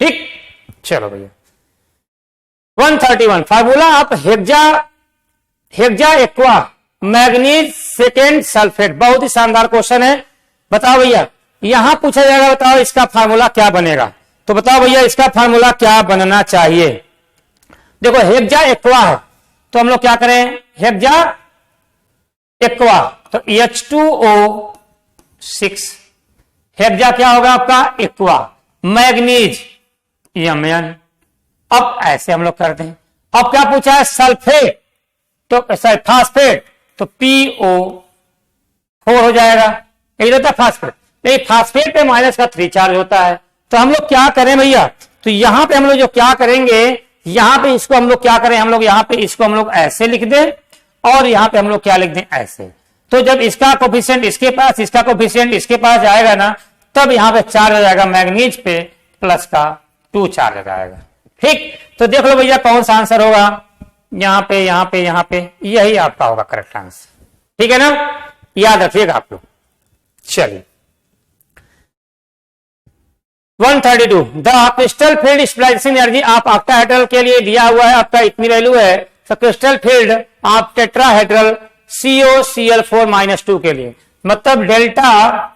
ठीक। चलो भैया 131 formula of hexa aqua manganese second sulphate. बहुत ही शानदार क्वेश्चन है। बताओ भैया यहां पूछा जाएगा, बताओ इसका फार्मूला क्या बनेगा। तो बताओ भैया इसका फार्मूला क्या बनना चाहिए। देखो हेक्सा एक्वा है तो हम लोग क्या करें, हेक्सा एक्वा तो H2O6, हेक्सा क्या होगा आपका एक्वा, मैग्नीज Mn। अब ऐसे हम लोग करते हैं। अब क्या पूछा है सल्फेट, तो फास्फेट तो PO4 हो जाएगा, यही होता है फास्फेट। नहीं फास्फेट पे माइनस का 3 चार्ज होता है। तो हम लोग क्या करें भैया, तो यहां पे हम लोग जो क्या करेंगे, यहां पे इसको हम लोग क्या करें, हम लोग यहां पे इसको हम लोग ऐसे लिख दें और यहां पे हम लोग क्या लिख दें ऐसे। तो जब इसका कोफिशिएंट इसके पास, इसका कोफिशिएंट इसके पास जाएगा ना, तब यहां पे चार्ज हो जाएगा मैग्नीज पे प्लस का 2 चार्ज हो जाएगा, ठीक। तो देख लो भैया कौन सा आंसर होगा, यहां पे यहां पे यहां पे, यही आपका होगा करेक्ट आंसर, ठीक है ना, याद रखिएगा आप लोग। चलिए 132 the crystal field splicing energy आप ऑक्टाहेड्रल के लिए दिया हुआ है, आपका इतनी वैल्यू है। तो क्रिस्टल फील्ड आप टेट्राहेड्रल COCl4-2 के लिए, मतलब delta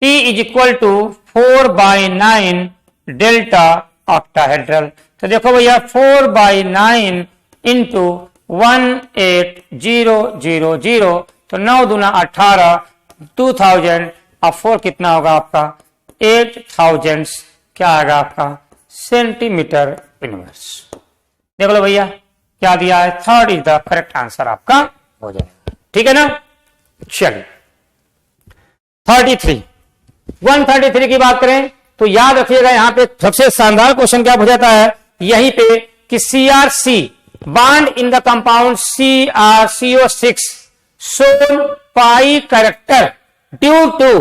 T is equal to 4/9 delta octahedral. तो देखो भैया 4/9 इंटू 18000, तो 9 दूना 18, 2000 और 4 कितना होगा आपका 8000 क्या आएगा आपका सेंटीमीटर इनवर्स। देख लो भैया क्या दिया है, third is the correct answer आपका हो जाएगा, ठीक है ना। चलिए 133 की बात करें तो याद रखिएगा यहां पे सबसे शानदार क्वेश्चन क्या हो जाता है यहीं पे कि CrC bond in the compound CrCO6 shown pi character due to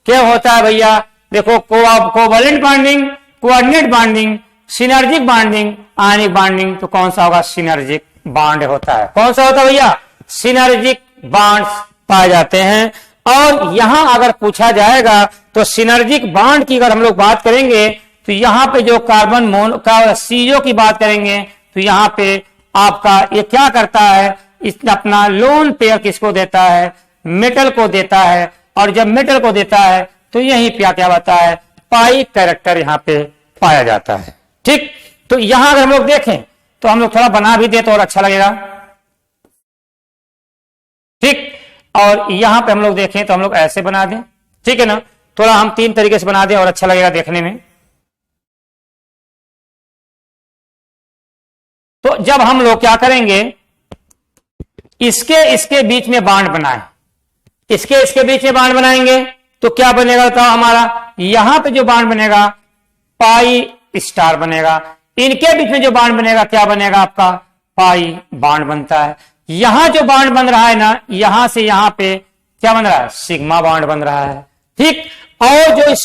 क्या होता है भैया, देखो covalent bonding, coordinate bonding, synergic bonding, ionic bonding. तो कौन सा होगा, सिनर्जिक बॉन्ड होता है। कौन सा होता है भैया, सिनर्जिक बॉन्ड्स पाए जाते हैं। और यहां अगर पूछा जाएगा तो सिनर्जिक बॉन्ड की अगर हम लोग बात करेंगे तो यहां पे जो कार्बन मोनो का CO की बात करेंगे तो यहां पे आपका ये क्या करता है, इसने अपना लोन पेयर किसको देता है, मेटल को देता है। और जब मेटल को देता है तो यही पे क्या होता है, पाई कैरेक्टर यहां पे पाया जाता है, ठीक। तो यहां अगर हम लोग देखें तो हम लोग थोड़ा बना भी दे तो और अच्छा लगेगा, ठीक। और यहां पे हम लोग देखें तो हम लोग ऐसे बना दें, ठीक है ना। थोड़ा हम 3 तरीके से बना दें और अच्छा लगेगा देखने में। तो जब हम लोग क्या करेंगे, इसके बीच में बांड बनाए, इसके बीच में बांड बनाएंगे तो क्या बनेगा बताओ हमारा, यहां पे जो बांड बनेगा पाई स्टार बनेगा, इनके बीच में जो बांड बनेगा क्या बनेगा आपका, पाई बांड बनता है। यहां जो बांड बन रहा है ना, यहां से यहां पे क्या बन रहा है, सिग्मा बांड बन रहा है, ठीक। और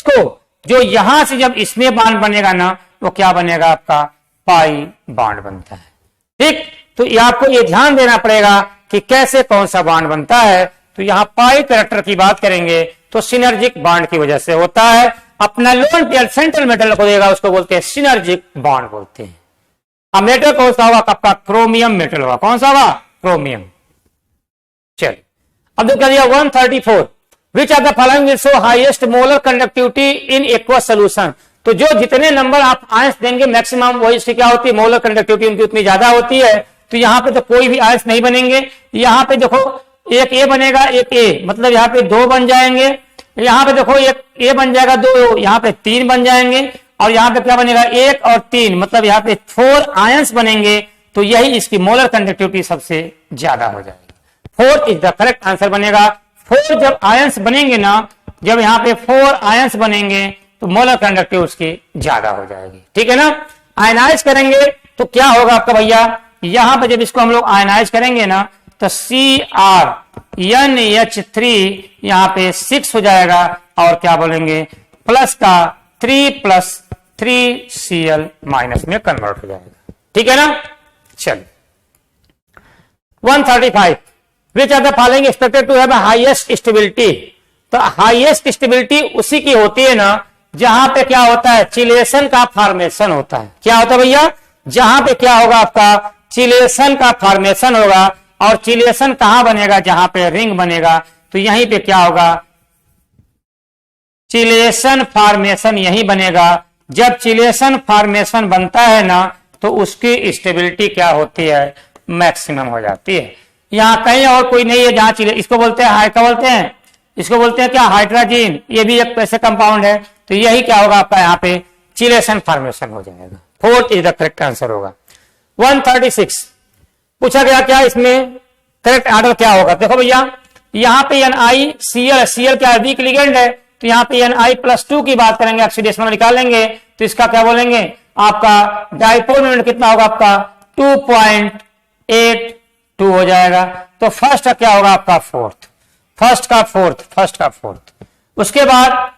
जो यहां से जब इसमें बांड बनेगा ना, वो क्या बनेगा आपका, पाई बांड बनता है, ठीक। तो ये आपको ये ध्यान देना पड़ेगा कि कैसे कौन सा बांड बनता है। तो यहां पाई कैरेक्टर की बात करेंगे तो सिनर्जिक बांड की वजह से होता है। अपना लोन पेयर सेंट्रल मेटल को देगा, उसको बोलते हैं सिनर्जिक बांड बोलते हैं। अब मेटल कौन सा होगा, आपका क्रोमियम मेटल होगा, कौन सा होगा, क्रोमियम। चलिए अब देख लिया 134, which are the following will show highest molar conductivity in aqueous solution. तो जो जितने नंबर आप आयंस देंगे मैक्सिमम, वही इसकी क्या होती है, मोलर कंडक्टिविटी उनकी उतनी ज्यादा होती है। तो यहां पे तो कोई भी आयंस नहीं बनेंगे, यहां पे देखो एक ए बनेगा, एक ए, मतलब यहाँ पे 2 बन जाएंगे, यहां पे देखो एक ए बन जाएगा 2, यहां पे 3 बन जाएंगे, और यहां पे क्या बनेगा 1 और 3, मतलब यहाँ पे 4 आयंस बनेंगे। तो यही इसकी मोलर कंडक्टिविटी सबसे ज्यादा हो जाएगी। 4 इज द करेक्ट आंसर बनेगा। 4 जब आयंस बनेंगे ना, जब यहाँ पे 4 आयंस बनेंगे तो मोलर कंडक्टिविटी उसकी ज्यादा हो जाएगी, ठीक है ना। आयनाइज करेंगे तो क्या होगा आपका भैया, यहां पे जब इसको हम लोग आयनाइज करेंगे ना, तो CrNH3 यहां पे 6 हो जाएगा, और क्या बोलेंगे प्लस का 3 + 3Cl माइनस में कन्वर्ट हो जाएगा, ठीक है ना। चलिए 135, which are the following expected to have highest stability. तो हाईएस्ट स्टेबिलिटी उसी की होती है ना जहां पे क्या होता है, चिलेशन का फॉर्मेशन होता है। क्या होता है भैया, जहां पे क्या होगा आपका, चिलेशन का फॉर्मेशन होगा। और चिलेशन कहां बनेगा, जहां पे रिंग बनेगा, तो यहीं पे क्या होगा, चिलेशन फॉर्मेशन यही बनेगा। जब चिलेशन फॉर्मेशन बनता है ना, तो उसकी स्टेबिलिटी क्या होती है, मैक्सिमम हो जाती है। यहां कहीं और कोई नहीं है जहां इसको बोलते हैं क्या बोलते हैं, इसको बोलते हैं क्या, हाइड्रोजन। ये भी एक ऐसे कंपाउंड है। तो यही क्या होगा आपका, यहाँ पे चिलेशन फॉर्मेशन हो जाएगा। 4 इज द करेक्ट आंसर होगा। 136 पूछा गया क्या इसमें करेक्ट ऑर्डर क्या होगा। देखो भैया यहाँ पे NiCl क्या वीक लिगेंड है, तो यहाँ पे Ni+2 की बात करेंगे, ऑक्सीडेशन में निकालेंगे तो इसका क्या बोलेंगे, आपका डाइपोल मोमेंट कितना होगा आपका 2.82 हो जाएगा। तो फर्स्ट का क्या होगा आपका फर्स्ट का फोर्थ। उसके बाद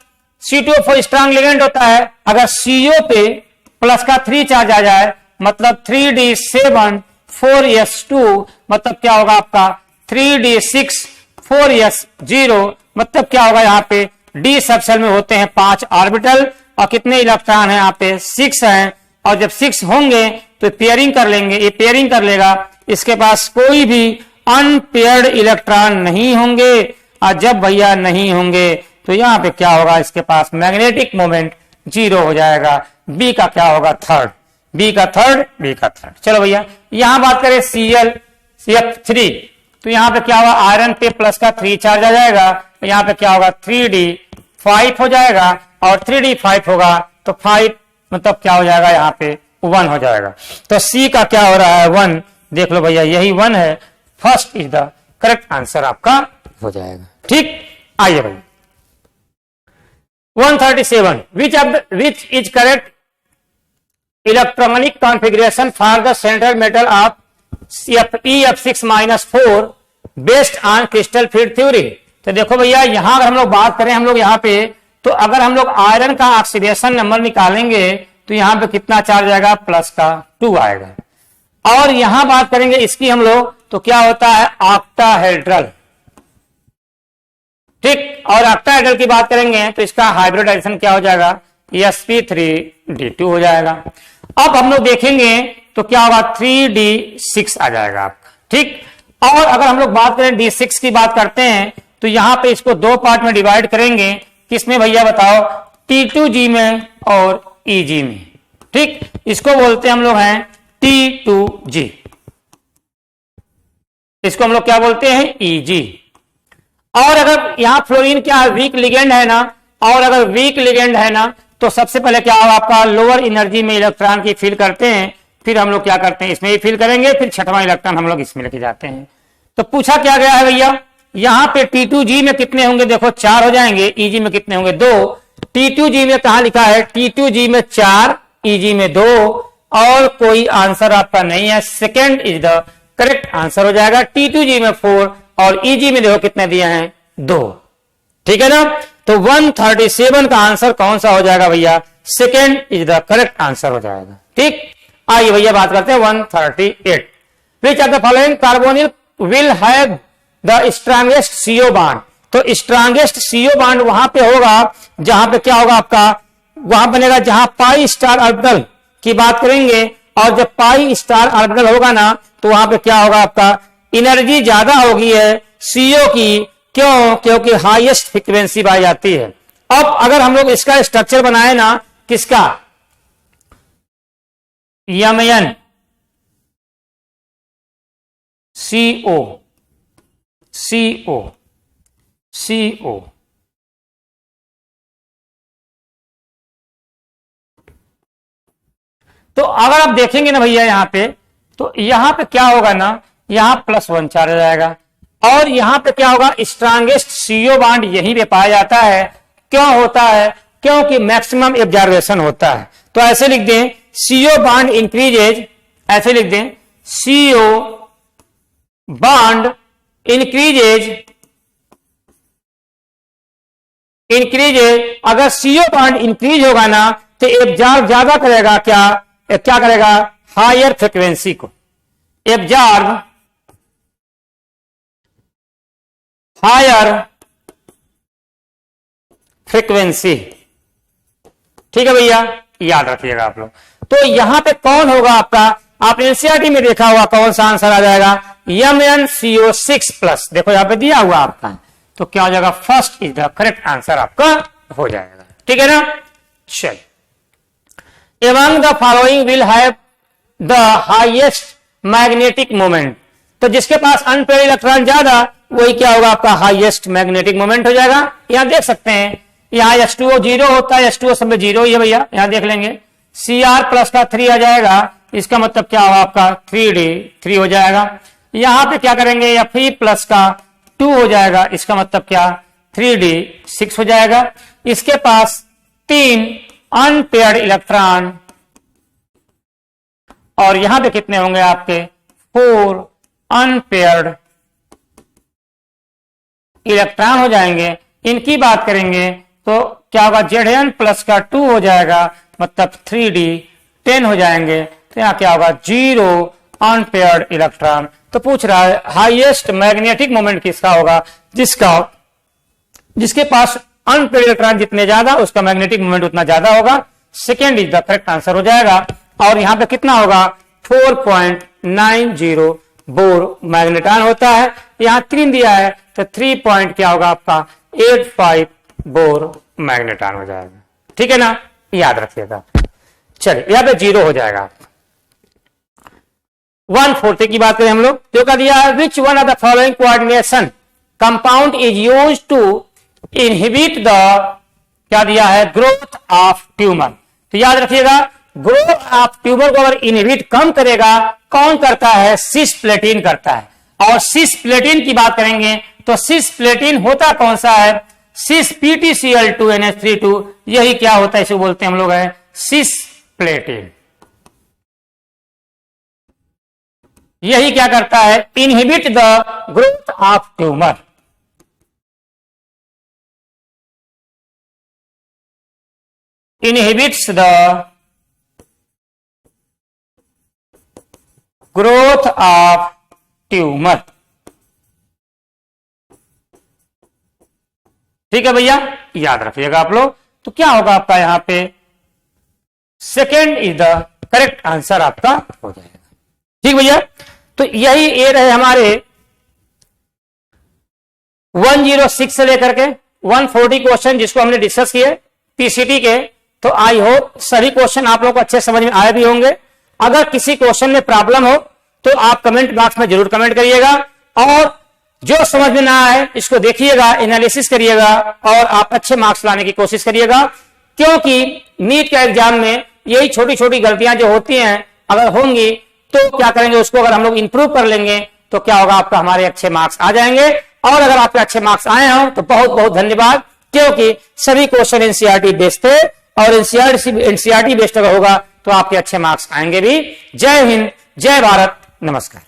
C2O4 स्ट्रांग लिगेंड होता है। अगर CO पे प्लस का 3 चार्ज आ जाए, मतलब 3D7 4s2, मतलब क्या होगा आपका 3d6 4s0, मतलब क्या होगा, यहाँ पे d सबसेल में होते हैं 5 ऑर्बिटल, और कितने इलेक्ट्रॉन हैं यहाँ पे 6 हैं। और जब 6 होंगे तो पेयरिंग कर लेंगे, ये पेयरिंग कर लेगा, इसके पास कोई भी अनपेयर्ड इलेक्ट्रॉन नहीं होंगे। और जब भैया नहीं होंगे तो यहाँ पे क्या होगा, इसके पास मैग्नेटिक मोमेंट 0 हो जाएगा। बी का क्या होगा, थर्ड। चलो भैया यहां बात करें ClCF3, तो यहां पे क्या होगा, आयरन पे प्लस का 3 चार्ज आ जाएगा, तो यहां पे क्या होगा 3d5 हो जाएगा, और 3d5 होगा तो 5 मतलब क्या हो जाएगा, यहाँ पे 1 हो जाएगा। तो C का क्या हो रहा है 1, देख लो भैया यही 1 है। First is the correct answer आपका हो जाएगा, ठीक। आइए भाई 137, which is correct electronic configuration for the central metal of EF6-4 based on crystal field theory. तो देखो भैया यहां अगर हम लोग बात करें, हम लोग यहाँ पे, तो अगर हम लोग आयरन का ऑक्सीडेशन नंबर निकालेंगे तो यहां पे कितना चार्ज आएगा, प्लस का 2 आएगा। और यहां बात करेंगे इसकी हम लोग, तो क्या होता है ऑक्टाहेड्रल, ठीक। और ऑक्टाहेड्रल की बात करेंगे तो इसका हाइब्रिडाइजेशन क्या हो जाएगा, sp3d2 हो जाएगा। अब हम लोग देखेंगे तो क्या होगा 3d6 आ जाएगा आपका, ठीक। और अगर हम लोग बात करें d6 की बात करते हैं, तो यहां पे इसको 2 पार्ट में डिवाइड करेंगे। किसमें भैया बताओ, T2G में और EG में, ठीक। इसको बोलते हैं हम लोग हैं T2G, इसको हम लोग क्या बोलते हैं EG। और अगर यहां फ्लोरीन क्या वीक लिगेंड है ना, और अगर वीक लिगेंड है ना तो सबसे पहले क्या होगा आपका, लोअर एनर्जी में इलेक्ट्रॉन की फिल करते हैं, फिर हम लोग क्या करते हैं इसमें ही फिल करेंगे, फिर छठवां इलेक्ट्रॉन हम लोग इसमें लेके जाते हैं। तो पूछा क्या गया है भैया, यहां पे T2G में कितने होंगे, देखो 4 हो जाएंगे, EG में कितने होंगे 2। T2G में कहा लिखा है, T2G में 4, EG में 2, और कोई आंसर आपका नहीं है। Second is the correct answer हो जाएगा। T2G में 4 और EG में देखो कितने दिए हैं 2, ठीक है ना। तो 137 का आंसर कौन सा हो जाएगा भैया, second is the correct answer हो जाएगा। ठीक, आइए भैया बात करते हैं 138। विच of the following carbonyl will have the strongest CO bond. तो स्ट्रांगेस्ट CO बॉन्ड वहां पे होगा जहां पे क्या होगा आपका, वहां बनेगा जहां पाई स्टार ऑर्बिटल की बात करेंगे, और जब पाई स्टार ऑर्बिटल होगा ना तो वहां पे क्या होगा आपका, एनर्जी ज्यादा होगी है CO की, क्यों, क्योंकि हाईएस्ट फ्रीक्वेंसी पाई जाती है। अब अगर हम लोग इसका स्ट्रक्चर बनाए ना, किसका, Mn CO तो अगर आप देखेंगे ना भैया यहां पे, तो यहां पे क्या होगा ना, यहां +1 चार्ज हो जाएगा, और यहां पे क्या होगा, स्ट्रांगेस्ट CO बॉन्ड यहीं पे पाया जाता है। क्यों होता है, क्योंकि मैक्सिमम एब्जॉर्बेशन होता है। तो ऐसे लिख दें CO बॉन्ड इंक्रीजेज, ऐसे लिख दें CO बॉन्ड इंक्रीजेज, अगर CO बॉन्ड इंक्रीज होगा ना तो एब्जॉर्ब ज्यादा करेगा, क्या करेगा, हायर फ्रीक्वेंसी को, एब्जॉर्ब हायर फ्रीक्वेंसी। ठीक है भैया, याद रखिएगा आप लोग। तो यहां पे कौन होगा आपका, आप एनसीईआरटी में देखा होगा कौन सा आंसर आ जाएगा, MnCO6+। देखो यहां पे दिया हुआ आपका, तो क्या हो जाएगा, first is the correct answer आपका हो जाएगा। ठीक है ना। चलिए, among the following will have the highest magnetic moment। तो जिसके पास अनपेयर इलेक्ट्रॉन ज्यादा, वही क्या होगा आपका, हाईएस्ट मैग्नेटिक मोमेंट हो जाएगा। यहां देख सकते हैं, यहां H2O 0 होता है, H2O सब में 0 ही है भैया, यहां देख लेंगे। Cr+ का 3 आ जाएगा, इसका मतलब क्या होगा आपका 3D 3 हो जाएगा। यहां पे क्या करेंगे, Fe+ का 2 हो जाएगा, इसका मतलब क्या 3D 6 हो जाएगा। इसके पास 3 अनपेयर्ड इलेक्ट्रॉन, और यहां पे कितने होंगे आपके 4 अनपेयर्ड इलेक्ट्रॉन हो जाएंगे। इनकी बात करेंगे तो क्या होगा, Zn+ का 2 हो जाएगा, मतलब 3D 10 हो जाएंगे। तो यहां क्या होगा, 0 अनपेयर्ड इलेक्ट्रॉन। तो पूछ रहा है हाईएस्ट मैग्नेटिक मोमेंट किसका होगा, जिसके पास अनपेयर्ड इलेक्ट्रॉन जितने ज्यादा, उसका मैग्नेटिक मोमेंट उतना ज्यादा होगा। Second is the correct answer हो जाएगा। और यहां पे कितना होगा, 4.90 बोर मैग्नेटॉन होता है। यहां 3 दिया है, तो 3 पॉइंट क्या होगा आपका 85 बोर मैग्नेटॉन हो जाएगा। ठीक है ना, याद रखिएगा। चलिए, यहां पे 0 हो जाएगा। 140 की बात करें हम लोग, तो क्या दिया है, which one of the following coordination compound is used to inhibit the, क्या दिया है, ग्रोथ ऑफ ट्यूमर। तो याद रखिएगा, ग्रोथ ऑफ ट्यूमर को अगर इनहिबिट कम करेगा, कौन करता है, सिस्प्लेटिन करता है। और सिस्प्लेटिन की बात करेंगे तो सिस्प्लेटिन होता कौन सा है, CsPtCl2NH32, यही क्या होता है, इसे बोलते हैं हम लोग है सिस्प्लेटिन। यही क्या करता है, inhibit the growth of tumour. Inhibits the growth of tumour. ठीक है भैया, याद रखिएगा आप लोग। तो क्या होगा आपका यहां पे, second is the correct answer आपका हो जाएगा। ठीक भैया, तो यही ए रहे हमारे 106 से लेकर के 140 क्वेश्चन जिसको हमने डिस्कस किए पीसीटी के। तो आई होप सभी क्वेश्चन आप लोग को अच्छे समझ में आए भी होंगे। अगर किसी क्वेश्चन में प्रॉब्लम हो तो आप कमेंट बॉक्स में जरूर कमेंट करिएगा, और जो समझ में ना आए इसको देखिएगा, एनालिसिस करिएगा और आप अच्छे मार्क्स लाने की कोशिश करिएगा, क्योंकि नीट के एग्जाम में यही छोटी छोटी गलतियां जो होती हैं अगर होंगी तो क्या करेंगे, उसको अगर हम लोग इंप्रूव कर लेंगे तो क्या होगा, आपका हमारे अच्छे मार्क्स आ जाएंगे। और अगर आपके अच्छे मार्क्स आए हो तो बहुत बहुत धन्यवाद, क्योंकि सभी क्वेश्चन एनसीईआरटी बेस्ड थे और एनसीईआरटी बेस्ड अगर होगा तो आपके अच्छे मार्क्स आएंगे भी। जय हिंद, जय भारत, नमस्कार।